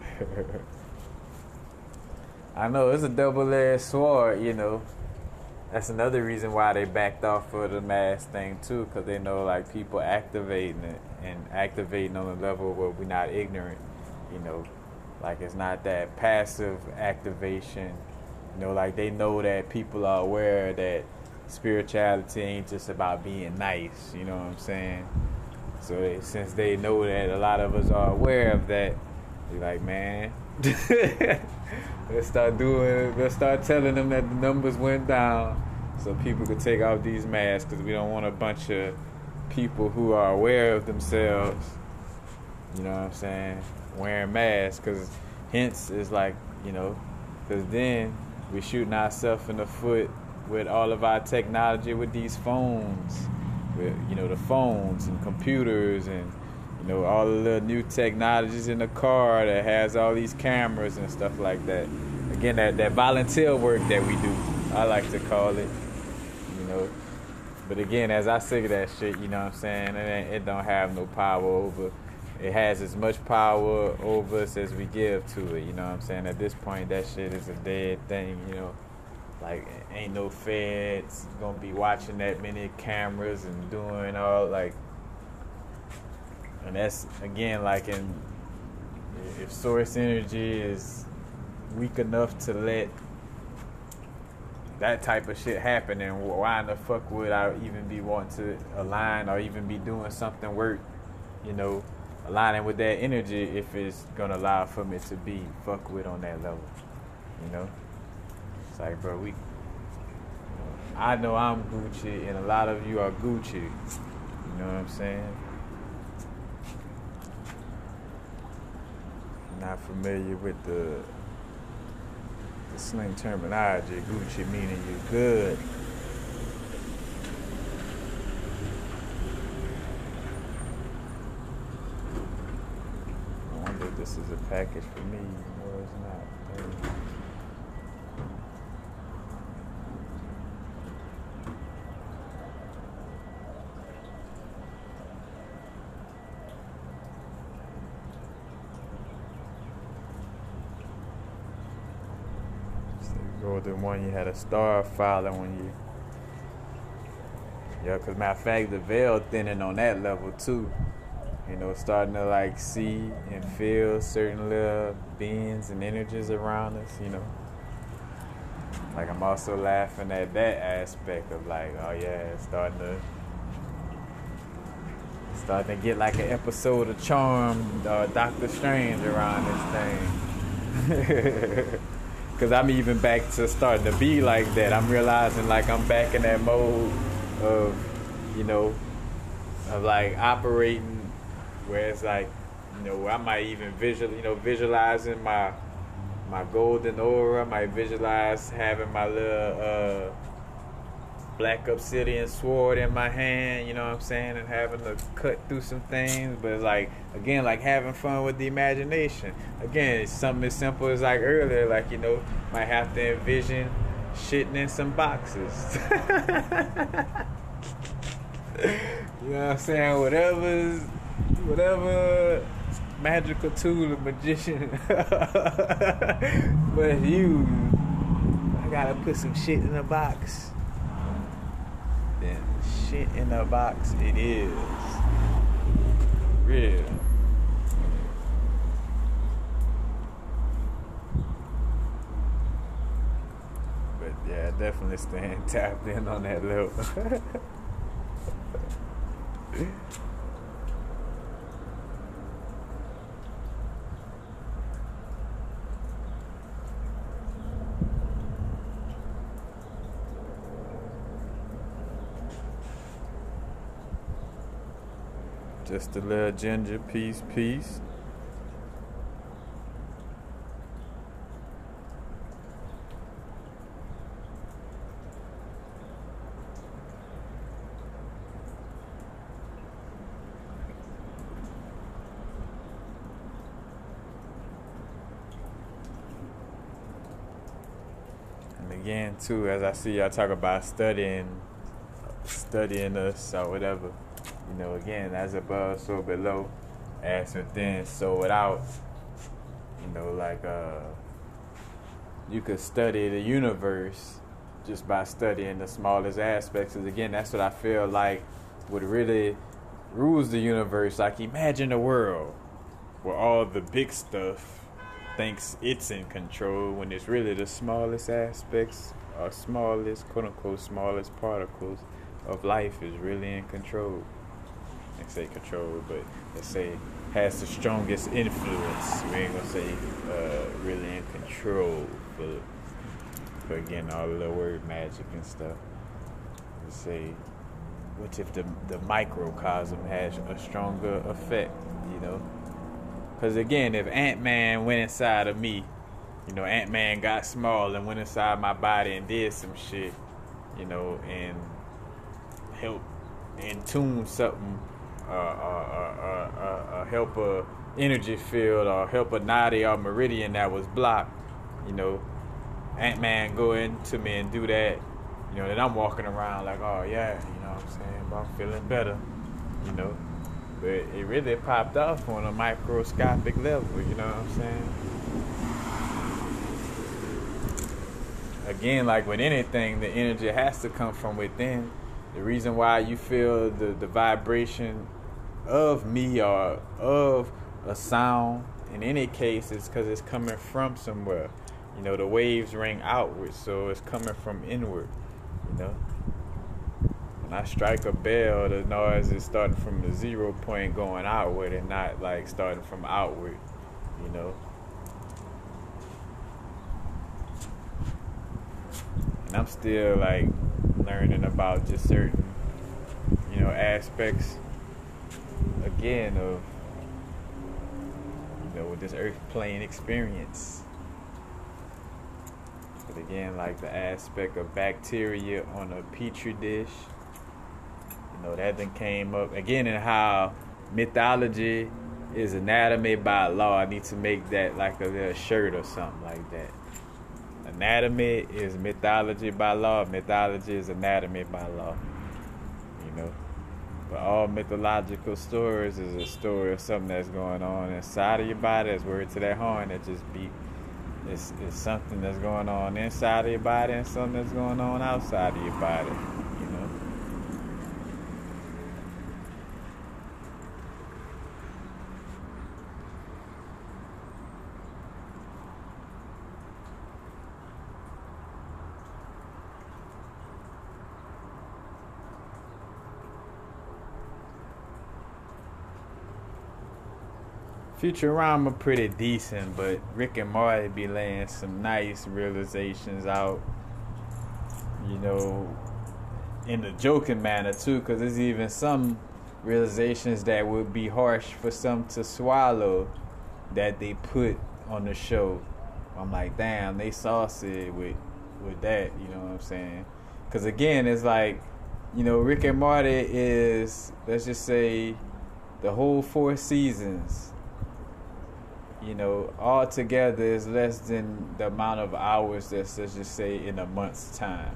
I know it's a double-edged sword, you know. That's another reason why they backed off of the mask thing too, because they know, like, people activating it and activating on a level where we're not ignorant, you know. Like, it's not that passive activation, you know. Like, they know that people are aware that spirituality ain't just about being nice, you know what I'm saying? So since they know that a lot of us are aware of that, they're like, man. Let's start telling them that the numbers went down so people could take off these masks, because we don't want a bunch of people who are aware of themselves, you know what I'm saying, wearing masks, because hence is like, you know, because then we're shooting ourselves in the foot with all of our technology with these phones, with, you know, the phones and computers and, you know, all the little new technologies in the car that has all these cameras and stuff like that. Again, that volunteer work that we do, I like to call it, you know. But again, as I say that shit, you know what I'm saying, it don't have no power over. It has as much power over us as we give to it, you know what I'm saying. At this point, that shit is a dead thing, you know. Like, ain't no feds gonna be watching that many cameras and doing all, like. And that's, again, like, if source energy is weak enough to let that type of shit happen, then why in the fuck would I even be wanting to align or even be doing something worth, you know, aligning with that energy if it's gonna allow for me to be fucked with on that level, you know? It's like, bro, I know I'm Gucci and a lot of you are Gucci, you know what I'm saying? Not familiar with the slang terminology, Gucci meaning you good. I wonder if this is a package for me or it's not. Or the one you had a star following you. Yeah, because matter of fact, the veil thinning on that level too. You know, starting to like see and feel certain little beings and energies around us, you know. Like, I'm also laughing at that aspect of like, oh yeah, it's starting to get like an episode of Charmed, Doctor Strange around this thing. Because I'm even back to starting to be like that. I'm realizing, like, I'm back in that mode of, you know, of like operating where it's like, you know, where I might even visualizing my golden aura. I might visualize having my little black obsidian sword in my hand, you know what I'm saying, and having to cut through some things. But it's like, again, like having fun with the imagination. Again, it's something as simple as like earlier, like, you know, might have to envision shitting in some boxes. You know what I'm saying? Whatever magical tool a magician but you, I gotta put some shit in a box. Then shit in a box it is. real. But yeah, definitely staying tapped in on that level. Just a little ginger piece. And again, too, as I see y'all talk about studying us or whatever, you know, again, as above, so below, as within, so without. You know, like you could study the universe just by studying the smallest aspects. Because again, that's what I feel like what really rules the universe. Like, imagine a world where all the big stuff thinks it's in control when it's really the smallest aspects or smallest, quote unquote, smallest particles of life is really in control. I say control, but let's say has the strongest influence. We ain't gonna say really in control for again all the word magic and stuff. Let's say, what if the microcosm has a stronger effect, you know? Because again, if Ant-Man went inside of me, you know, Ant-Man got small and went inside my body and did some shit, you know, and helped in tune something, help a energy field or help a noddy or meridian that was blocked, you know, Ant-Man go into me and do that, you know, then I'm walking around like, oh yeah, you know what I'm saying, but I'm feeling better, you know. But it really popped off on a microscopic level, you know what I'm saying? Again, like with anything, the energy has to come from within. The reason why you feel the vibration of me or of a sound, in any case, is because it's coming from somewhere. You know, the waves ring outward, so it's coming from inward, you know. When I strike a bell, the noise is starting from the 0 point going outward and not like starting from outward, you know. And I'm still like learning about just certain, you know, aspects again of, you know, with this earth plane experience. But again, like the aspect of bacteria on a petri dish, you know, that then came up again in how mythology is anatomy by law. I need to make that like a little shirt or something like that. Anatomy is mythology by law. Mythology is anatomy by law. You know, but all mythological stories is a story of something that's going on inside of your body. That's word to that horn that just beat. It's something that's going on inside of your body and something that's going on outside of your body. You know. Futurama pretty decent, but Rick and Morty be laying some nice realizations out, you know, in the joking manner too, because there's even some realizations that would be harsh for some to swallow that they put on the show. I'm like, damn, they saucy with that, you know what I'm saying? Because again, it's like, you know, Rick and Morty is, let's just say, the whole 4 seasons. You know, all together is less than the amount of hours that's, let's just say, in a month's time.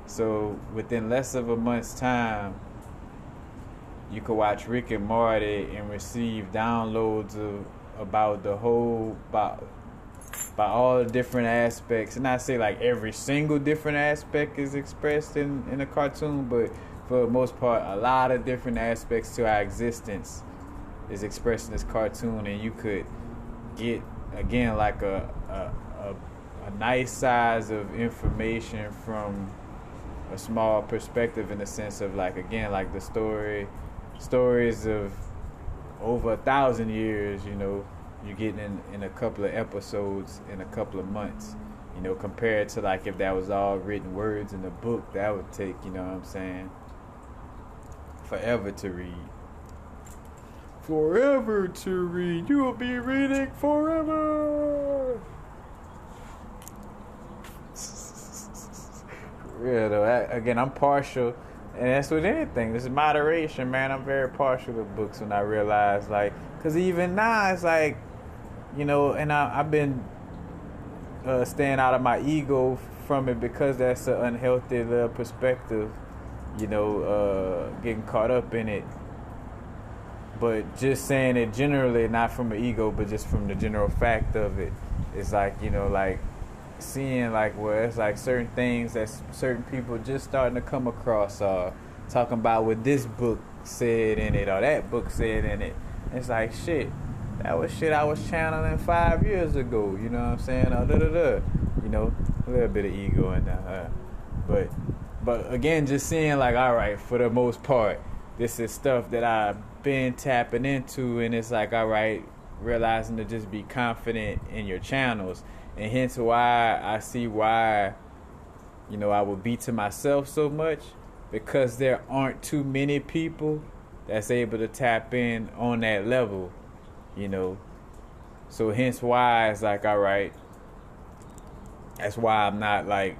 So within less of a month's time, you could watch Rick and Morty and receive downloads about the whole, by all the different aspects. And not say like every single different aspect is expressed in a cartoon, but for the most part, a lot of different aspects to our existence is expressed in this cartoon, and you could get again like a nice size of information from a small perspective, in the sense of like, again, like the stories of over 1,000 years, you know, you get in a couple of episodes in a couple of months, you know, compared to like if that was all written words in a book, that would take, you know what I'm saying, forever to read. Forever to read. You will be reading forever. Yeah, though. Again, I'm partial, and that's with anything. This is moderation, man. I'm very partial to books when I realize, like, because even now, it's like, you know, and I've been staying out of my ego from it, because that's an unhealthy little perspective, you know, getting caught up in it. But just saying it generally, not from an ego, but just from the general fact of it, it's like, you know, like seeing like where it's like certain things that certain people just starting to come across, talking about what this book said in it or that book said in it. It's like, shit, that was shit I was channeling 5 years ago, you know what I'm saying? You know, a little bit of ego in there. But again, just seeing like, all right, for the most part, this is stuff that I've been tapping into, and it's like, all right, realizing to just be confident in your channels, and hence why I see why, you know, I will be to myself so much, because there aren't too many people that's able to tap in on that level, you know. So hence why it's like, all right, that's why I'm not like,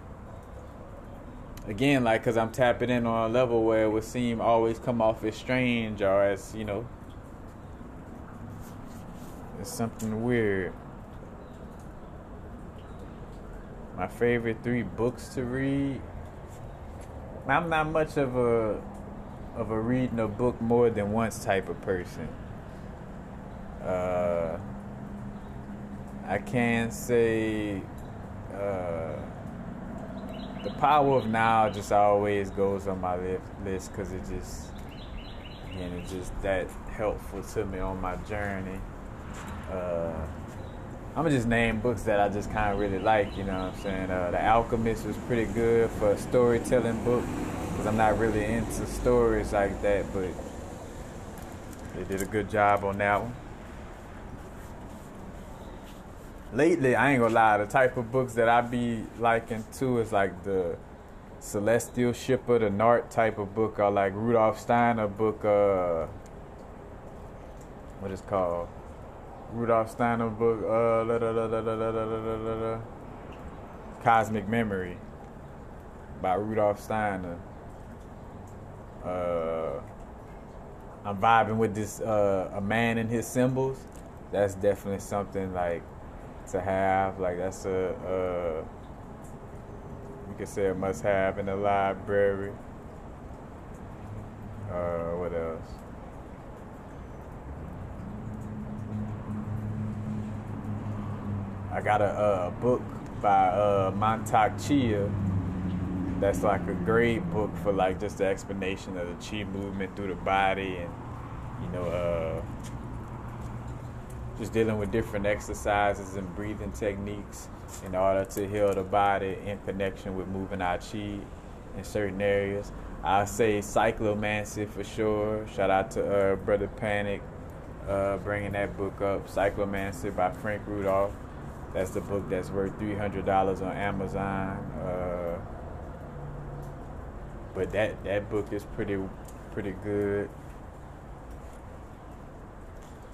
again, like, because I'm tapping in on a level where it would seem always come off as strange, or as, you know, it's something weird. My favorite 3 books to read. I'm not much of a reading a book more than once type of person. I can say The Power of Now just always goes on my list, because it just, again, it's just that helpful to me on my journey. I'm gonna just name books that I just kind of really like, you know what I'm saying? The Alchemist was pretty good for a storytelling book, because I'm not really into stories like that, but they did a good job on that one. Lately, I ain't gonna lie, the type of books that I be liking too is like the Celestial Shipper, the Nart type of book, or like Rudolf Steiner book, what is it called? Rudolf Steiner book, Cosmic Memory by Rudolf Steiner. I'm vibing with this, A Man and His Symbols. That's definitely something like to have. Like, that's you could say a must-have in the library. What else? I got a book by Montauk Chia. That's like a great book for like just the explanation of the chi movement through the body, and you know, just dealing with different exercises and breathing techniques in order to heal the body in connection with moving our chi in certain areas. I say cyclomancy for sure. Shout out to Brother Panic bringing that book up. Cyclomancy by Frank Rudolph. That's the book that's worth $300 on Amazon. But that book is pretty good.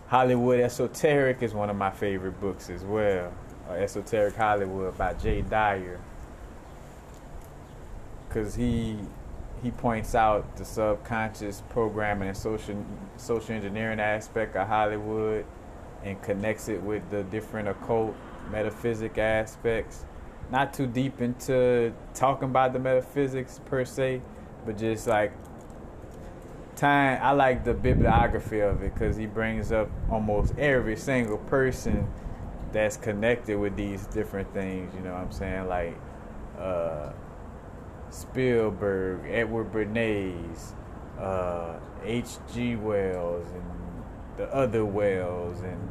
Hollywood Esoteric is one of my favorite books as well. Esoteric Hollywood by Jay Dyer. Because he points out the subconscious programming and social engineering aspect of Hollywood, and connects it with the different occult metaphysic aspects. Not too deep into talking about the metaphysics per se, but just like I like the bibliography of it, because he brings up almost every single person that's connected with these different things, you know what I'm saying? Like Spielberg, Edward Bernays, H.G. Wells, and the other Wells, and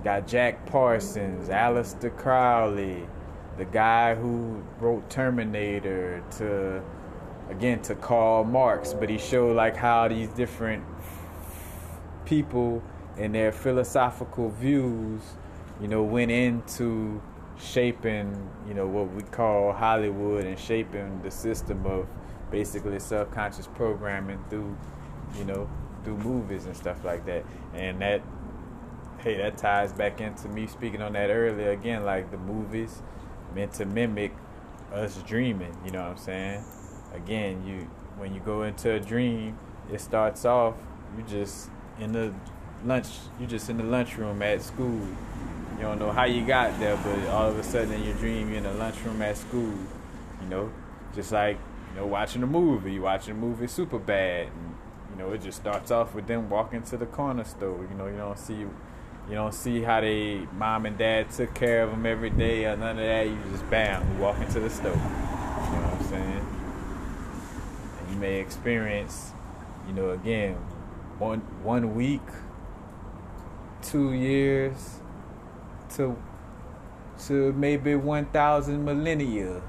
got Jack Parsons, Aleister Crowley, the guy who wrote Terminator, to Karl Marx, but he showed like how these different people and their philosophical views, went into shaping, what we call Hollywood, and shaping the system of basically subconscious programming through movies and stuff like that. And that ties back into me speaking on that earlier again, like the movies meant to mimic us dreaming, you know what I'm saying? Again, when you go into a dream, it starts off you just in the lunchroom at school. You don't know how you got there, but all of a sudden in your dream you're in the lunchroom at school. Just like watching a movie. You watching a movie Superbad, and it just starts off with them walking to the corner store. You don't see how they mom and dad took care of them every day or none of that. You just bam, walk into the store. You know what I'm saying? And you may experience, again, one week, 2 years, to maybe 1,000 millennia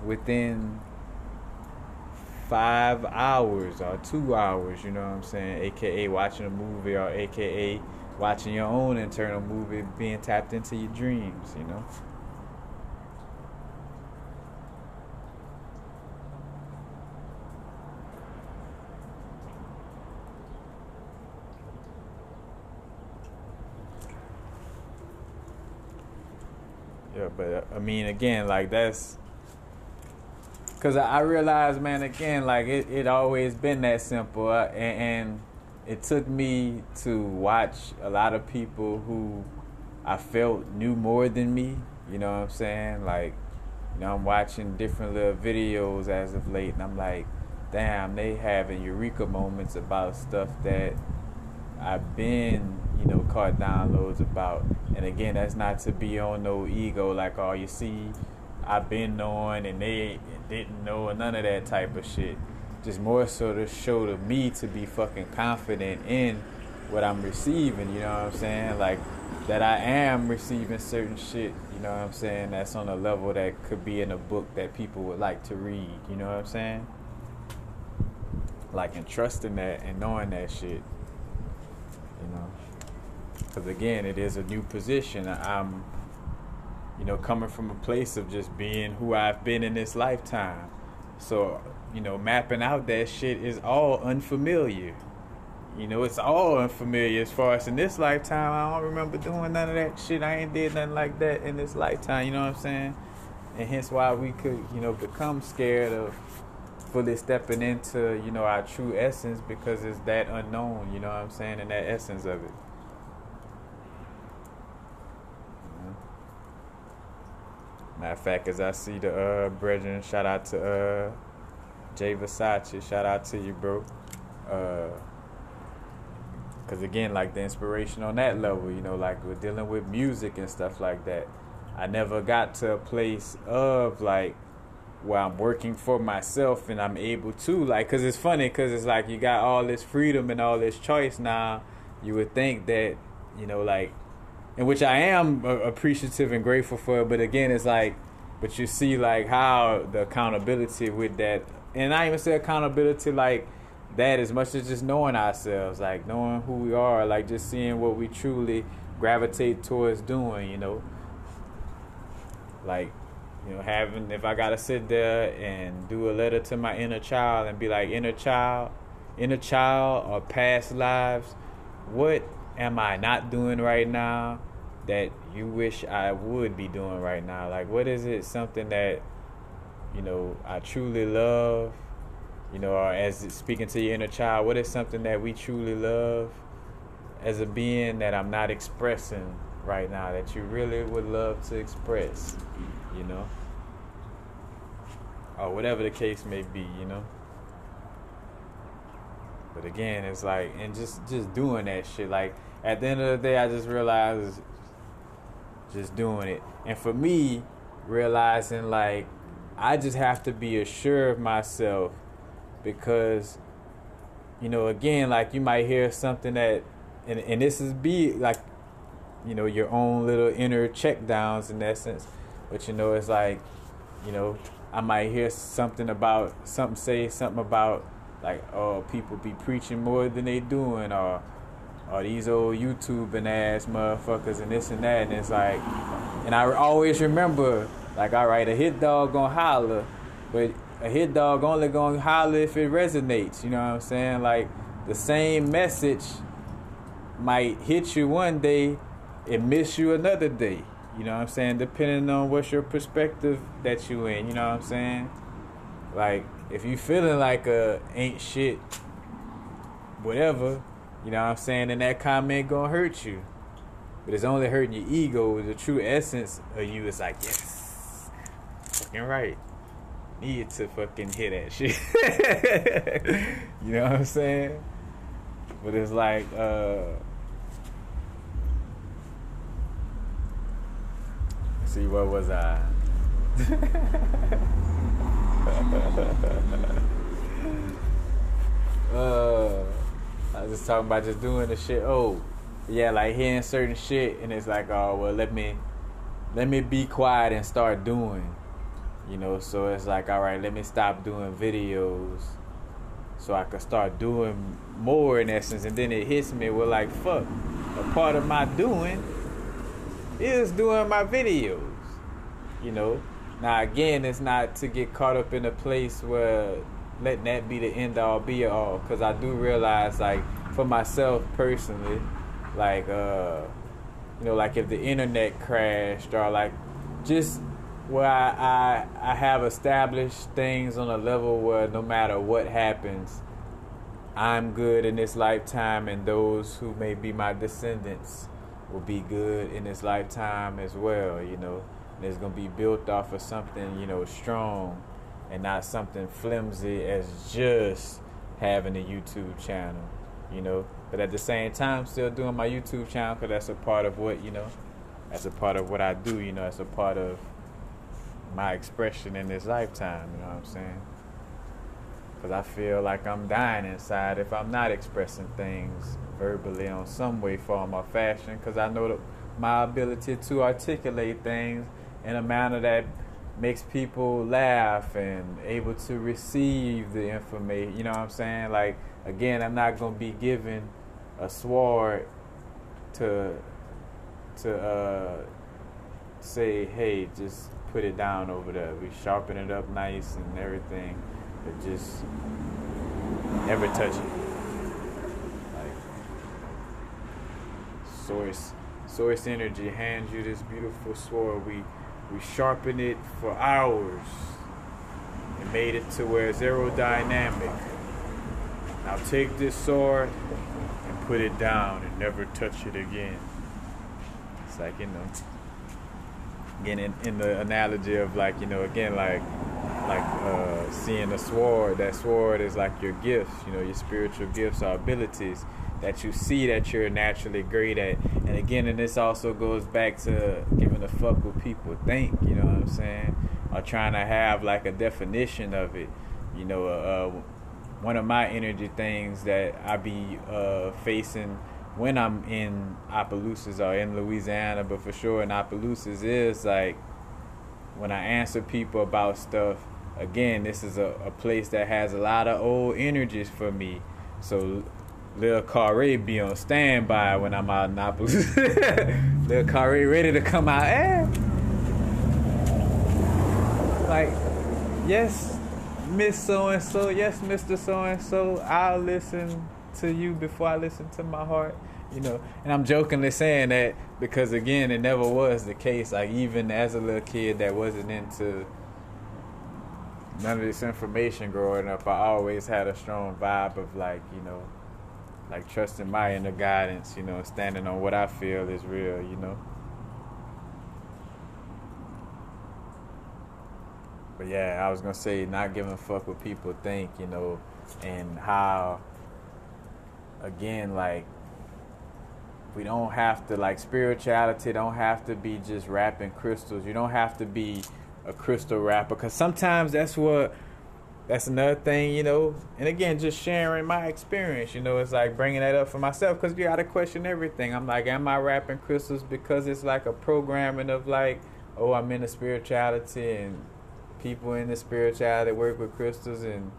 within 5 hours or 2 hours. You know what I'm saying? AKA watching a movie, or AKA watching your own internal movie, being tapped into your dreams, Yeah, but I mean, again, like that's because I realized, man, again, like it always been that simple, and it took me to watch a lot of people who I felt knew more than me. You know what I'm saying? Like, I'm watching different little videos as of late, and I'm like, damn, they having eureka moments about stuff that I've been, caught downloads about. And again, that's not to be on no ego, like, oh, you see, I've been knowing and they didn't know, and none of that type of shit. Just more so to show to me to be fucking confident in what I'm receiving, you know what I'm saying? Like, that I am receiving certain shit, you know what I'm saying? That's on a level that could be in a book that people would like to read, you know what I'm saying? Like, and trusting that and knowing that shit, Because again, it is a new position. I'm, coming from a place of just being who I've been in this lifetime. So, mapping out that shit is all unfamiliar. It's all unfamiliar as far as in this lifetime. I don't remember doing none of that shit. I ain't did nothing like that in this lifetime, you know what I'm saying? And hence why we could, become scared of fully stepping into, our true essence, because it's that unknown, you know what I'm saying, and that essence of it. Matter of fact, as I see the brethren, shout out to Jay Versace, shout out to you, bro. Because again, like the inspiration on that level, like we're dealing with music and stuff like that. I never got to a place of like where I'm working for myself and I'm able to, like, because it's funny, because it's like you got all this freedom and all this choice now. You would think that, like, in which I am appreciative and grateful for, but again, it's like, but you see like how the accountability with that, and I even say accountability like that as much as just knowing ourselves, like knowing who we are, like just seeing what we truly gravitate towards doing, like, having, if I gotta sit there and do a letter to my inner child and be like, inner child or past lives, what am I not doing right now that you wish I would be doing right now? Like, what is it, something that, I truly love, or as speaking to your inner child, what is something that we truly love as a being that I'm not expressing right now that you really would love to express, or whatever the case may be, But again, it's like, and just doing that shit, like, at the end of the day, I just realized just doing it. And for me, realizing, like, I just have to be assured of myself because, again, like you might hear something that, and this is be like, your own little inner check downs in essence. But, it's like, I might hear something about like, oh, people be preaching more than they doing, or these old YouTubing ass motherfuckers and this and that. And it's like, and I always remember, like, all right, a hit dog gonna holler, but a hit dog only gonna holler if it resonates. You know what I'm saying? Like, the same message might hit you one day and miss you another day. You know what I'm saying? Depending on what's your perspective that you in. You know what I'm saying? Like, if you feeling like ain't shit, whatever, you know what I'm saying, then that comment gonna hurt you. But it's only hurting your ego. The true essence of you is like, yes, fucking right. Need to fucking hear that shit. You know what I'm saying? But it's like, see, what was I? I was just talking about just doing the shit. Oh, yeah, like hearing certain shit, and it's like, oh, well, let me be quiet and start doing. So it's like, all right, let me stop doing videos so I can start doing more in essence. And then it hits me, well, like, fuck, a part of my doing is doing my videos. Now, again, it's not to get caught up in a place where letting that be the end all be all, because I do realize, like, for myself personally, like, like if the internet crashed, or like just where I have established things on a level where no matter what happens, I'm good in this lifetime, and those who may be my descendants will be good in this lifetime as well. And it's gonna be built off of something, strong, and not something flimsy as just having a YouTube channel, But at the same time, still doing my YouTube channel, because that's a part of what, that's a part of what I do, that's a part of my expression in this lifetime, you know what I'm saying? Because I feel like I'm dying inside if I'm not expressing things verbally on some way, form, or fashion, because I know that my ability to articulate things in a manner that makes people laugh and able to receive the information, you know what I'm saying? Like, again, I'm not going to be given a sword to say, hey, just put it down over there. We sharpen it up nice and everything, but just never touch it. Like, Source Energy hands you this beautiful sword. We sharpen it for hours and made it to where it's aerodynamic. Now take this sword and put it down and never touch it again. It's like, again, in the analogy of, like, again, like seeing a sword. That sword is like your gifts, your spiritual gifts or abilities that you see that you're naturally great at. And again, and this also goes back to giving a fuck what people think, you know what I'm saying? Or trying to have like a definition of it. One of my energy things that I be facing when I'm in Opelousas or in Louisiana, but for sure in Opelousas, is like when I answer people about stuff. Again, this is a place that has a lot of old energies for me. So Lil KarlHaynes be on standby when I'm out in Opelousas. Lil KarlHaynes ready to come out. Like, yes, Miss So-and-so, yes, Mr. So-and-so, I'll listen to you before I listen to my heart. And I'm jokingly saying that because, again, it never was the case. Like, even as a little kid that wasn't into none of this information growing up, I always had a strong vibe of, like, like trusting my inner guidance, standing on what I feel is real, But yeah, I was going to say not giving a fuck what people think, and how, again, like, we don't have to, like, spirituality don't have to be just wrapping crystals. You don't have to be a crystal rapper, because sometimes that's another thing, and again, just sharing my experience, it's like bringing that up for myself, because you gotta question everything. I'm like, am I rapping crystals because it's like a programming of like, oh, I'm into spirituality and people in the spirituality work with crystals and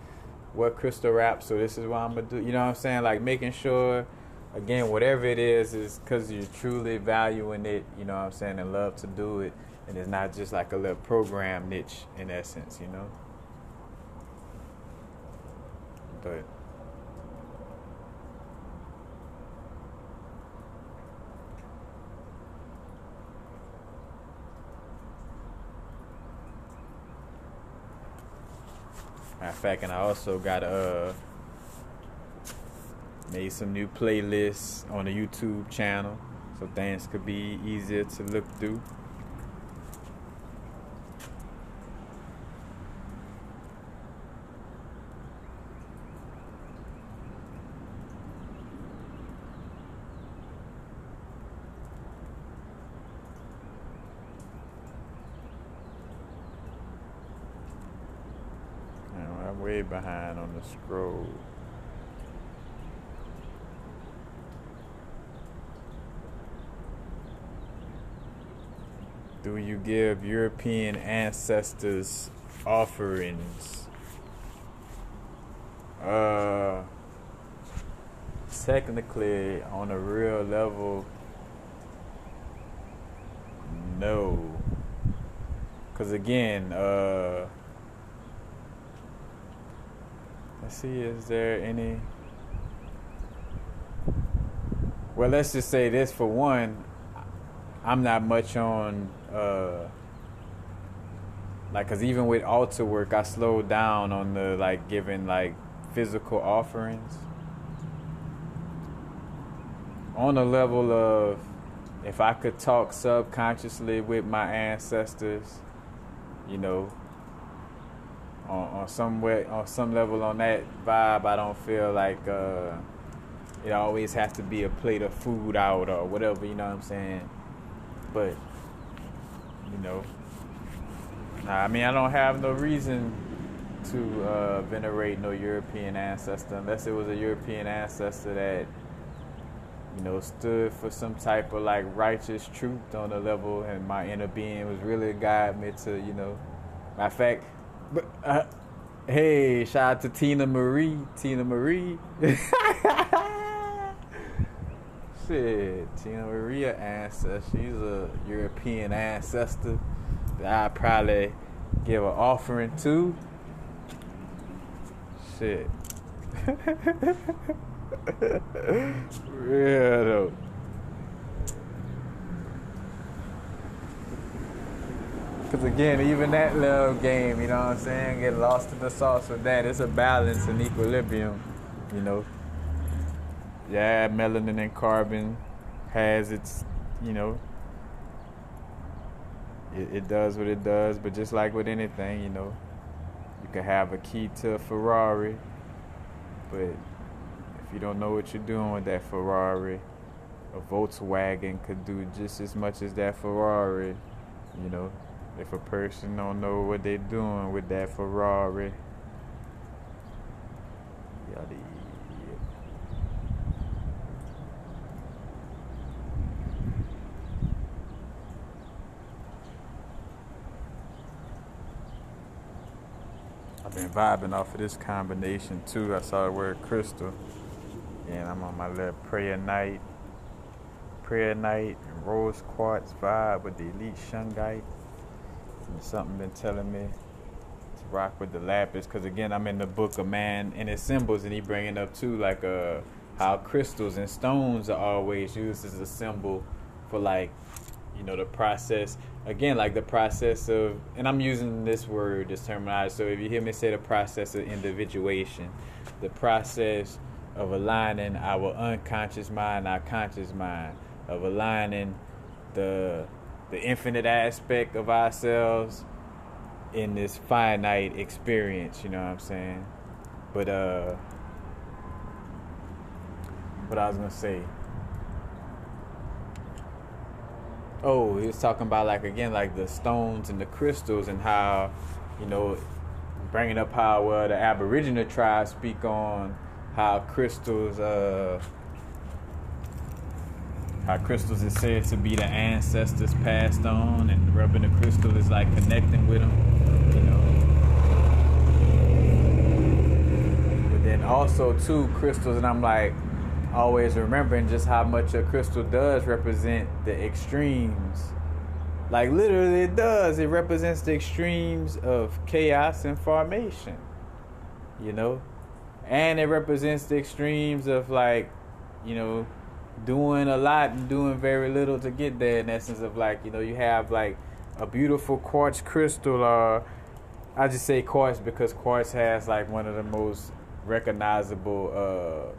what crystal rap, so this is what I'm gonna do, you know what I'm saying? Like making sure, again, whatever it is because you're truly valuing it, you know what I'm saying, and love to do it, and it's not just like a little program niche in essence, But matter of fact, and I also got made some new playlists on the YouTube channel, so things could be easier to look through. I'm way behind on the scroll. Do you give European ancestors offerings? Technically, on a real level, no. Because again, let's see, is there any? Well, let's just say this for one. I'm not much on, cause even with altar work, I slowed down on the, like, giving, like, physical offerings. On the level of, if I could talk subconsciously with my ancestors, on some way, on some level, on that vibe, I don't feel like it always has to be a plate of food out or whatever, you know what I'm saying? But, I mean, I don't have no reason to venerate no European ancestor unless it was a European ancestor that, stood for some type of like righteous truth on a level, and my inner being was really guiding me to, matter of fact, but hey, shout out to Tina Marie. Shit, Tina Maria ancestor. She's a European ancestor that I'd probably give an offering to. Shit. Real though. Because again, even that little game, you know what I'm saying, get lost in the sauce with that. It's a balance and equilibrium, Yeah, melanin and carbon has its, it does what it does, but just like with anything, you can have a key to a Ferrari, but if you don't know what you're doing with that Ferrari, a Volkswagen could do just as much as that Ferrari, if a person don't know what they're doing with that Ferrari. I've been vibing off of this combination too. I saw the word crystal, and I'm on my little prayer night and rose quartz vibe with the elite shungite. And something been telling me to rock with the lapis, because again, I'm in the book of man and its symbols, and he bringing up too like how crystals and stones are always used as a symbol for like, the process. Again, like the process of, and I'm using this terminology, so if you hear me say the process of individuation, the process of aligning our unconscious mind, our conscious mind, of aligning the infinite aspect of ourselves in this finite experience, you know what I'm saying? But what I was gonna say, Oh, he was talking about like again like the stones and the crystals and how, you know, bringing up how the Aboriginal tribes speak on how crystals is said to be the ancestors passed on, and rubbing the crystal is like connecting with them, you know. But then also too crystals, and I'm like always remembering just how much a crystal does represent the extremes. Like literally it does. It represents the extremes of chaos and formation, you know. And it represents the extremes of like, you know, doing a lot and doing very little to get there, in essence of like, you know, you have like a beautiful quartz crystal, or I just say quartz because quartz has like one of the most recognizable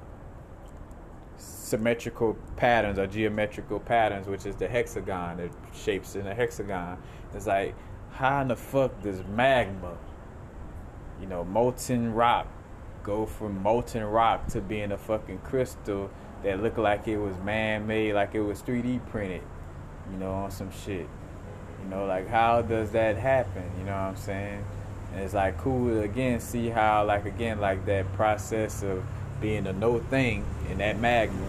symmetrical patterns or geometrical patterns, which is the hexagon. It shapes in a hexagon. It's like, how in the fuck does magma, you know, molten rock, go from molten rock to being a fucking crystal that looked like it was man-made, like it was 3D printed, you know, on some shit. You know, like, how does that happen? You know what I'm saying? And it's like cool to again see how, like, again, like that process of being a no thing in that magma,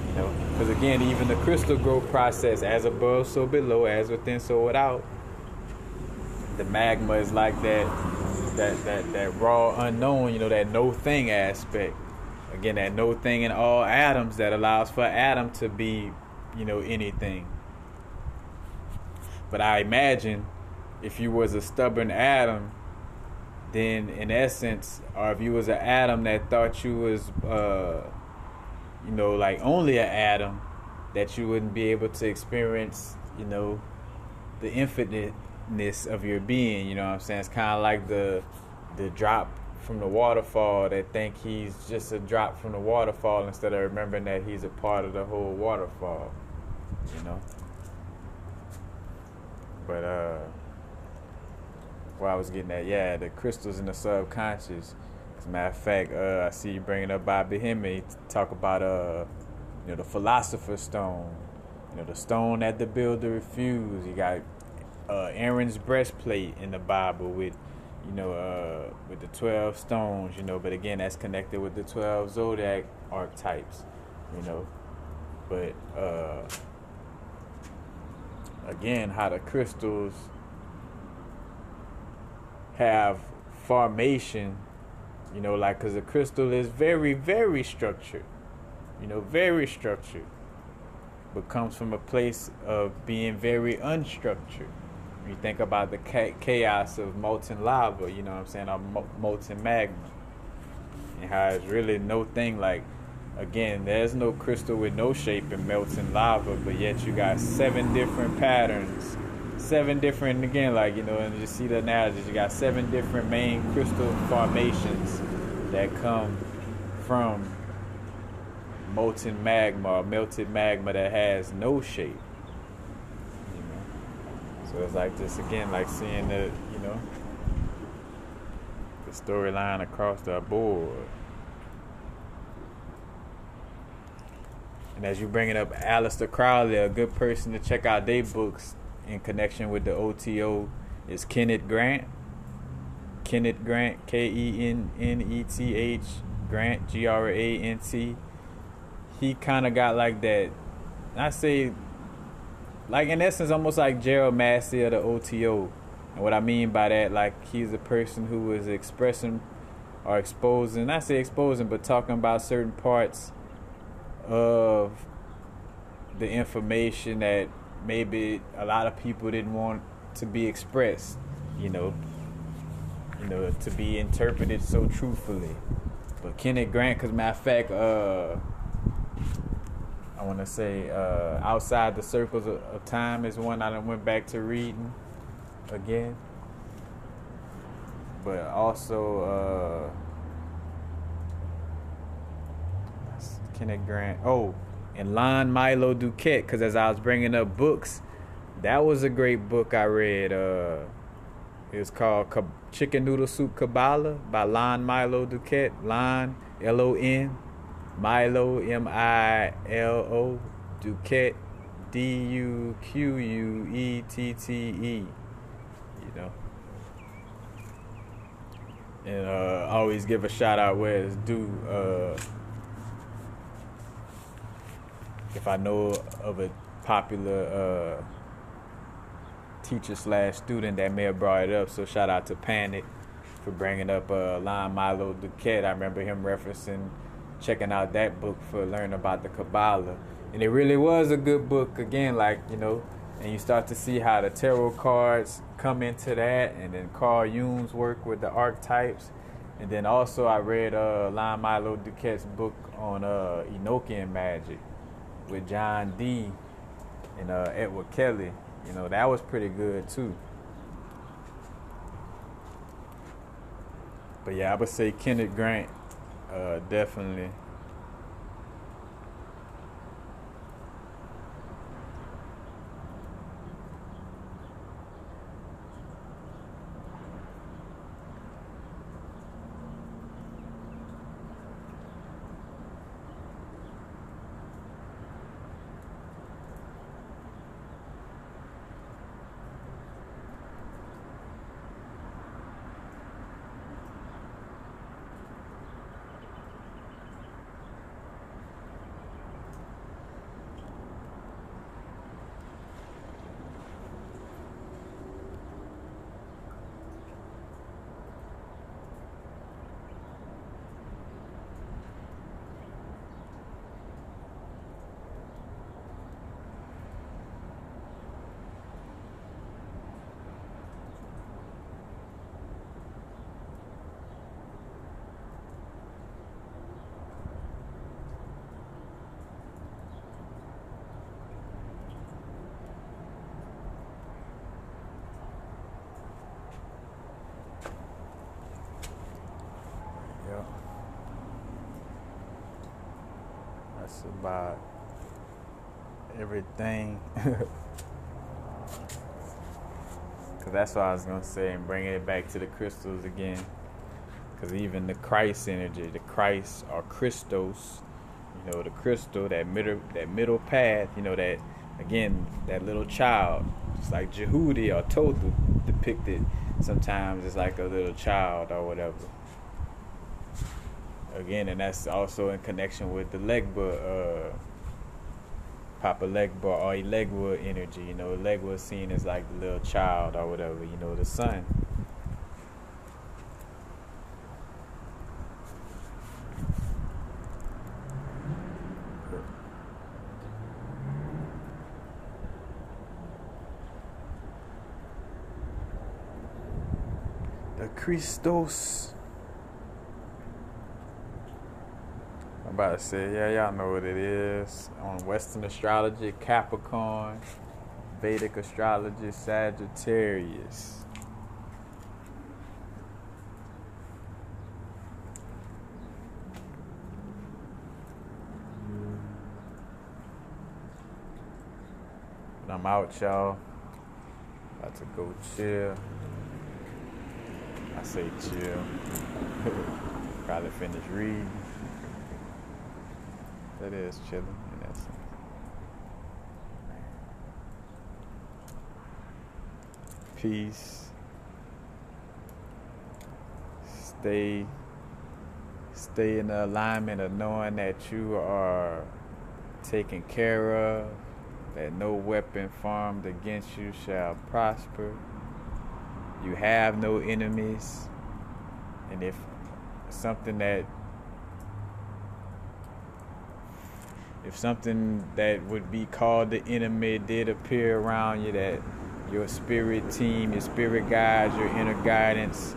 you know, because again, even the crystal growth process, as above, so below, as within, so without. The magma is like that raw unknown, you know, that no thing aspect. Again, that no thing in all atoms that allows for atom to be, you know, anything. But I imagine if you was a stubborn atom, then in essence, or if you was an atom that thought you was, you know, like only an atom, that you wouldn't be able to experience, you know, the infiniteness of your being. You know what I'm saying? It's kind of like the drop from the waterfall that think he's just a drop from the waterfall instead of remembering that he's a part of the whole waterfall, you know. But where I was getting at, yeah, the crystals in the subconscious. As a matter of fact, I see you bringing up Bobby Hemme, talk about you know, the philosopher's stone, you know, the stone that the builder refused. You got Aaron's breastplate in the Bible with, you know, with the 12 stones, you know, but again, that's connected with the 12 zodiac archetypes, you know. But again, how the crystals have formation, you know, like, because the crystal is very, very structured, you know, very structured, but comes from a place of being very unstructured. You think about the chaos of molten lava, you know what I'm saying, or molten magma, and how it's really no thing. Like, again, there's no crystal with no shape in melting lava, but yet you got 7 different patterns, 7 different, again, like, you know, and you see the analogies, you got 7 different main crystal formations that come from molten magma or melted magma that has no shape. So it's like this again, like seeing the, you know, the storyline across the board. And as you bringing up Aleister Crowley, a good person to check out their books in connection with the OTO is Kenneth Grant. Kenneth Grant, Kenneth Grant, Grant. He kind of got like that, I say, like in essence, almost like Gerald Massey of the OTO. And what I mean by that, like, he's a person who is expressing or exposing, not say exposing, but talking about certain parts of the information that maybe a lot of people didn't want to be expressed, you know, to be interpreted so truthfully. But Kenneth Grant, because matter of fact, I want to say Outside the Circles of Time is one I done went back to reading again. But also Kenneth Grant. Oh, and Lon Milo Duquette, because as I was bringing up books, that was a great book I read. It was called Chicken Noodle Soup Kabbalah by Lon Milo Duquette. Lon, Lon, Milo, Milo, Duquette, Duquette. And always give a shout out where it's due. If I know of a popular teacher / student that may have brought it up, so shout out to Panic for bringing up Lon Milo Duquette. I remember him referencing checking out that book for learning about the Kabbalah, and it really was a good book. Again, and you start to see how the tarot cards come into that, and then Carl Jung's work with the archetypes, and then also I read Lon Milo Duquette's book on Enochian magic with John D. and Edward Kelly. That was pretty good too. But yeah, I would say Kenneth Grant, definitely. That's about everything. Because that's what I was going to say, and bringing it back to the crystals again. Because even the Christ energy, the Christ or Christos, the crystal, that middle path, that, again, that little child. It's like Jehudi or Totu depicted sometimes as like a little child or whatever. Again, and that's also in connection with the Legba, Papa Legba or Elegua energy. Elegua is seen as like the little child or whatever, the son. The Christos. I'm about to say, y'all know what it is. On Western astrology, Capricorn, Vedic astrology, Sagittarius. But I'm out, y'all. About to go chill. I say chill. Probably finish reading. That is chilling in that sense. Peace. Stay in the alignment of knowing that you are taken care of, that no weapon formed against you shall prosper. You have no enemies, and if something that would be called the enemy did appear around you, that your spirit team, your spirit guides, your inner guidance,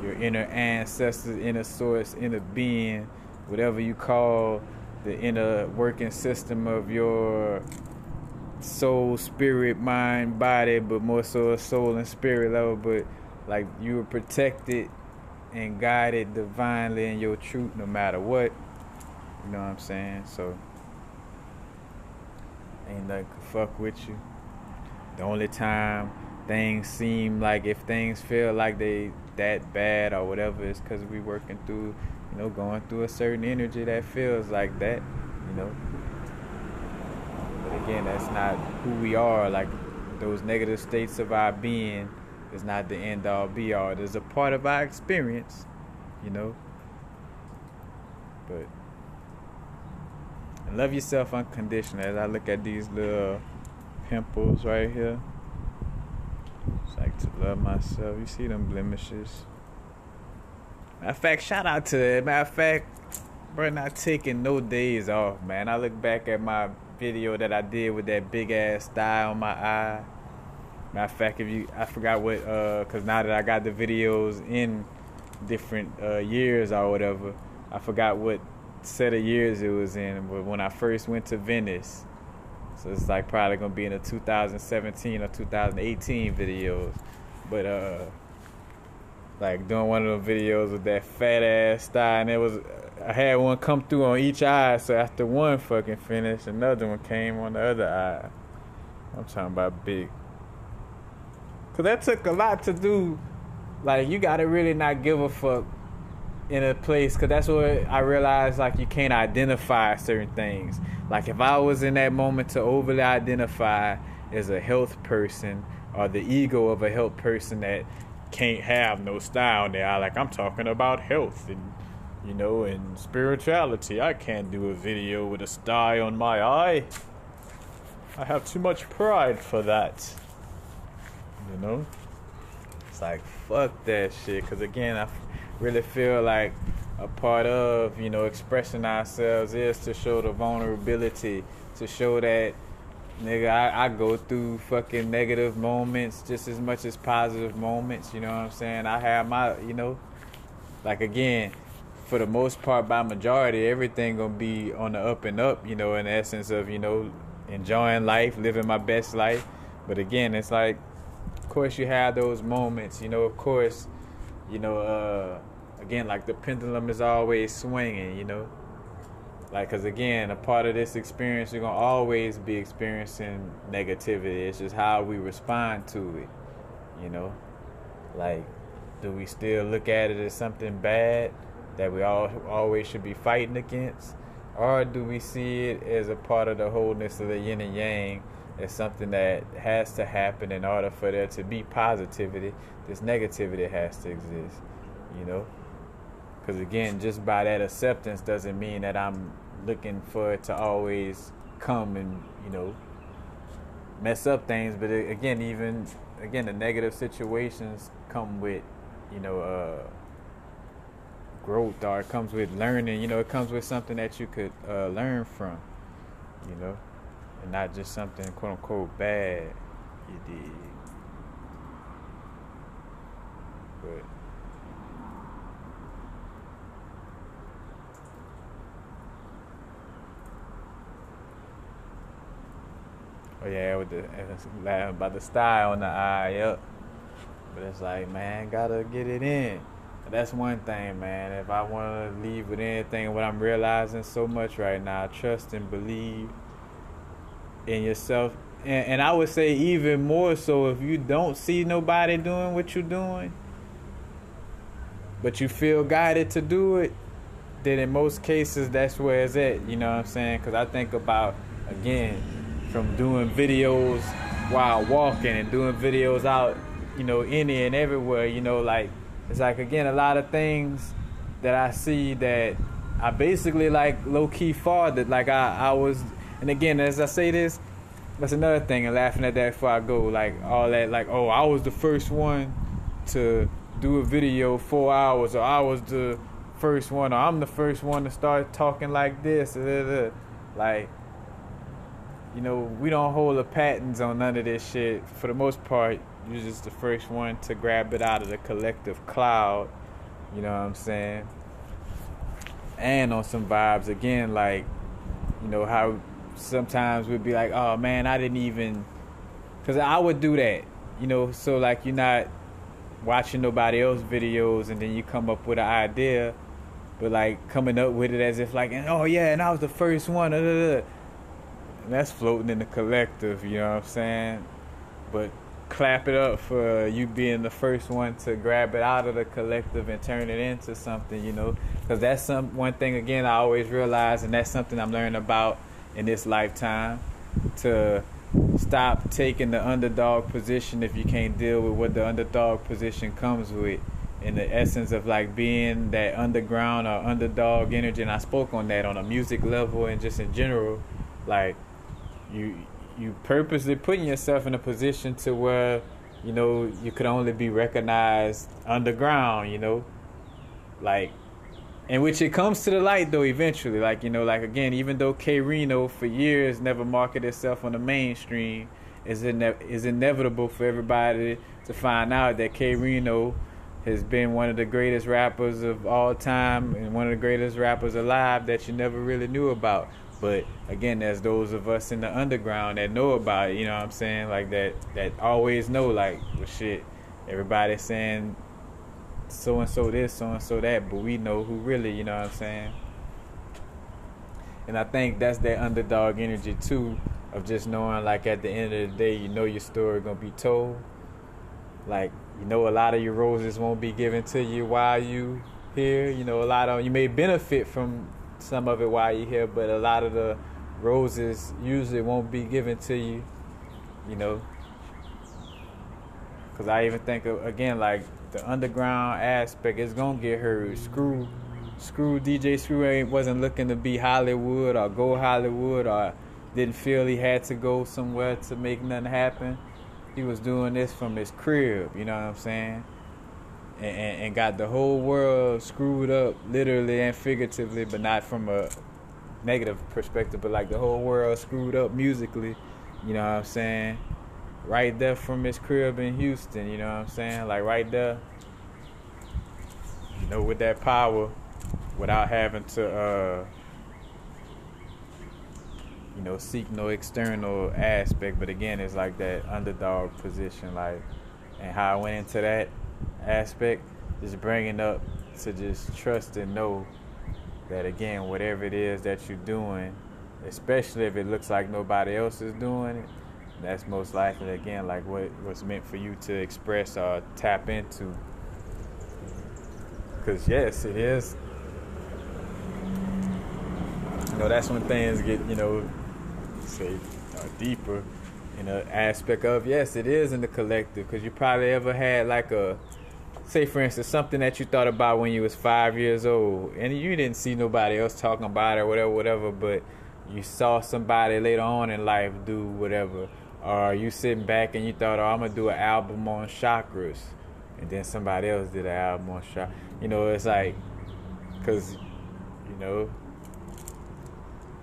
your inner ancestors, inner source, inner being, whatever you call the inner working system of your soul, spirit, mind, body, but more so a soul and spirit level, but like you were protected and guided divinely in your truth no matter what. You know what I'm saying? So ain't nothing can fuck with you. The only time things seem like, if things feel like they that bad or whatever, is because we working through, going through a certain energy that feels like that, But again, that's not who we are. Like, those negative states of our being is not the end all be all. It is a part of our experience, you know. But and love yourself unconditionally. As I look at these little pimples right here, it's like to love myself. You see them blemishes. Matter of fact, shout out to it. Matter of fact, bro, not taking no days off, man. I look back at my video that I did with that big ass sty on my eye. Matter of fact, I forgot what, cause now that I got the videos in different years or whatever, I forgot what set of years it was in. But when I first went to Venice, so it's like probably gonna be in the 2017 or 2018 videos. But like doing one of those videos with that fat ass sty, and I had one come through on each eye. So after one fucking finished, another one came on the other eye. I'm talking about big. Cause that took a lot to do. Like, you gotta really not give a fuck in a place, cause that's what I realized. Like, you can't identify certain things. Like, if I was in that moment to overly identify as a health person or the ego of a health person that can't have no style on there, like, I'm talking about health and, you know, and spirituality. I can't do a video with a sty on my eye. I have too much pride for that. You know, it's like, fuck that shit. Cause again, I really feel like a part of, you know, expressing ourselves is to show the vulnerability, to show that, nigga, I go through fucking negative moments just as much as positive moments. You know what I'm saying? I have my, you know, like, again, for the most part, by majority, everything gonna be on the up and up. You know, in the essence of, you know, enjoying life, living my best life. But again, it's like, of course you have those moments, you know, of course, you know, again, like the pendulum is always swinging, you know, like, cause again, a part of this experience, you're gonna always be experiencing negativity. It's just how we respond to it, you know, like, do we still look at it as something bad that we always should be fighting against, or do we see it as a part of the wholeness of the yin and yang? It's something that has to happen in order for there to be positivity. This negativity has to exist, you know? Because again, just by that acceptance doesn't mean that I'm looking for it to always come and, you know, mess up things. But again, the negative situations come with, you know, growth, or it comes with learning. You know, it comes with something that you could learn from, you know? And not just something quote unquote bad, you did. But oh yeah, with laughing about the style on the eye, yep. But it's like, man, gotta get it in. But that's one thing, man. If I want to leave with anything, what I'm realizing so much right now, trust and believe in yourself. And I would say even more so, if you don't see nobody doing what you're doing, but you feel guided to do it, then in most cases that's where it's at. You know what I'm saying? Because I think about, again, from doing videos while walking and doing videos out, you know, any and everywhere, you know, like, it's like, again, a lot of things that I see that I basically, like, low-key fathered. Like, I was, and again, as I say this, that's another thing, and laughing at that before I go, like, all that, like, oh, I was the first one to do a video 4 hours, or I was the first one, or I'm the first one to start talking like this, like, you know, we don't hold the patents on none of this shit. For the most part, you're just the first one to grab it out of the collective cloud, you know what I'm saying? And on some vibes, again, like, you know, how sometimes we'd be like, oh man, I didn't even, because I would do that, you know, so like you're not watching nobody else's videos and then you come up with an idea, but like coming up with it as if like, oh yeah, and I was the first one, and that's floating in the collective, you know what I'm saying? But clap it up for you being the first one to grab it out of the collective and turn it into something, you know, because that's one thing, again, I always realize, and that's something I'm learning about in this lifetime, to stop taking the underdog position if you can't deal with what the underdog position comes with, in the essence of like being that underground or underdog energy. And I spoke on that on a music level and just in general, like you purposely putting yourself in a position to where, you know, you could only be recognized underground, you know, like, in which it comes to the light though eventually. Like, you know, like again, even though K Reno for years never marketed itself on the mainstream, it's inevitable for everybody to find out that K Reno has been one of the greatest rappers of all time and one of the greatest rappers alive that you never really knew about. But again, there's those of us in the underground that know about it, you know what I'm saying? Like that always know, like, well, shit, everybody's saying so and so this, so and so that, but we know who really, you know what I'm saying? And I think that's that underdog energy too, of just knowing, like, at the end of the day, you know your story gonna be told. Like, you know, a lot of your roses won't be given to you while you here. You know, a lot of you may benefit from some of it while you're here, but a lot of the roses usually won't be given to you. You know, because I even think of, again, like, the underground aspect is gonna get heard. Screw DJ Screw wasn't looking to be Hollywood or go Hollywood, or didn't feel he had to go somewhere to make nothing happen. He was doing this from his crib, you know what I'm saying? And got the whole world screwed up, literally and figuratively, but not from a negative perspective, but like the whole world screwed up musically, you know what I'm saying? Right there from his crib in Houston, you know what I'm saying? Like right there, you know, with that power, without having to, you know, seek no external aspect. But again, it's like that underdog position, like, and how I went into that aspect, just bringing up to just trust and know that, again, whatever it is that you're doing, especially if it looks like nobody else is doing it, that's most likely, again, like what's meant for you to express or tap into. Because yes, it is, you know, that's when things get, you know, say deeper in the aspect of, yes, it is in the collective. Because you probably ever had like a, say for instance, something that you thought about when you was 5 years old, and you didn't see nobody else talking about it or whatever, but you saw somebody later on in life do whatever, or you sitting back and you thought, oh, I'm gonna do an album on chakras, and then somebody else did an album on chakras. You know, it's like, because, you know,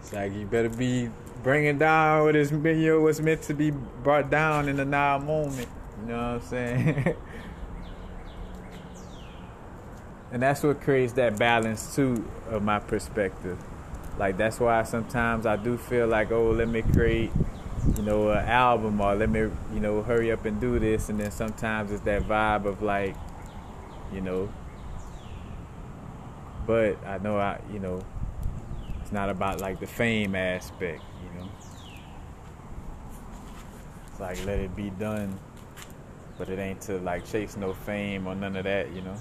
it's like you better be bringing down what is, you know, what's meant to be brought down in the now moment. You know what I'm saying? And that's what creates that balance too, of my perspective. Like, that's why sometimes I do feel like, oh, let me create, you know, an album, or let me, you know, hurry up and do this. And then sometimes it's that vibe of like, you know, but I know you know, it's not about like the fame aspect, you know. It's like, let it be done, but it ain't to like chase no fame or none of that, you know.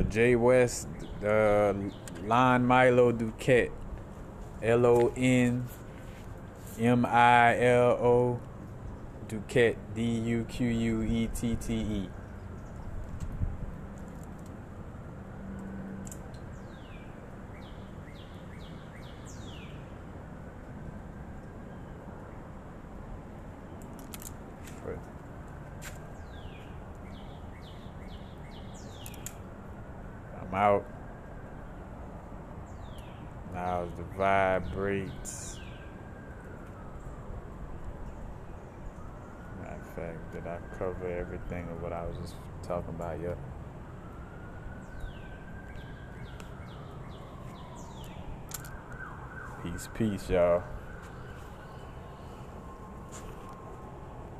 Jay West, Lon Milo Duquette, LONMILO Duquette, DUQUETTE. I'm out. Now the vibrates. Matter of fact, did I cover everything of what I was just talking about? Yep. Peace, y'all.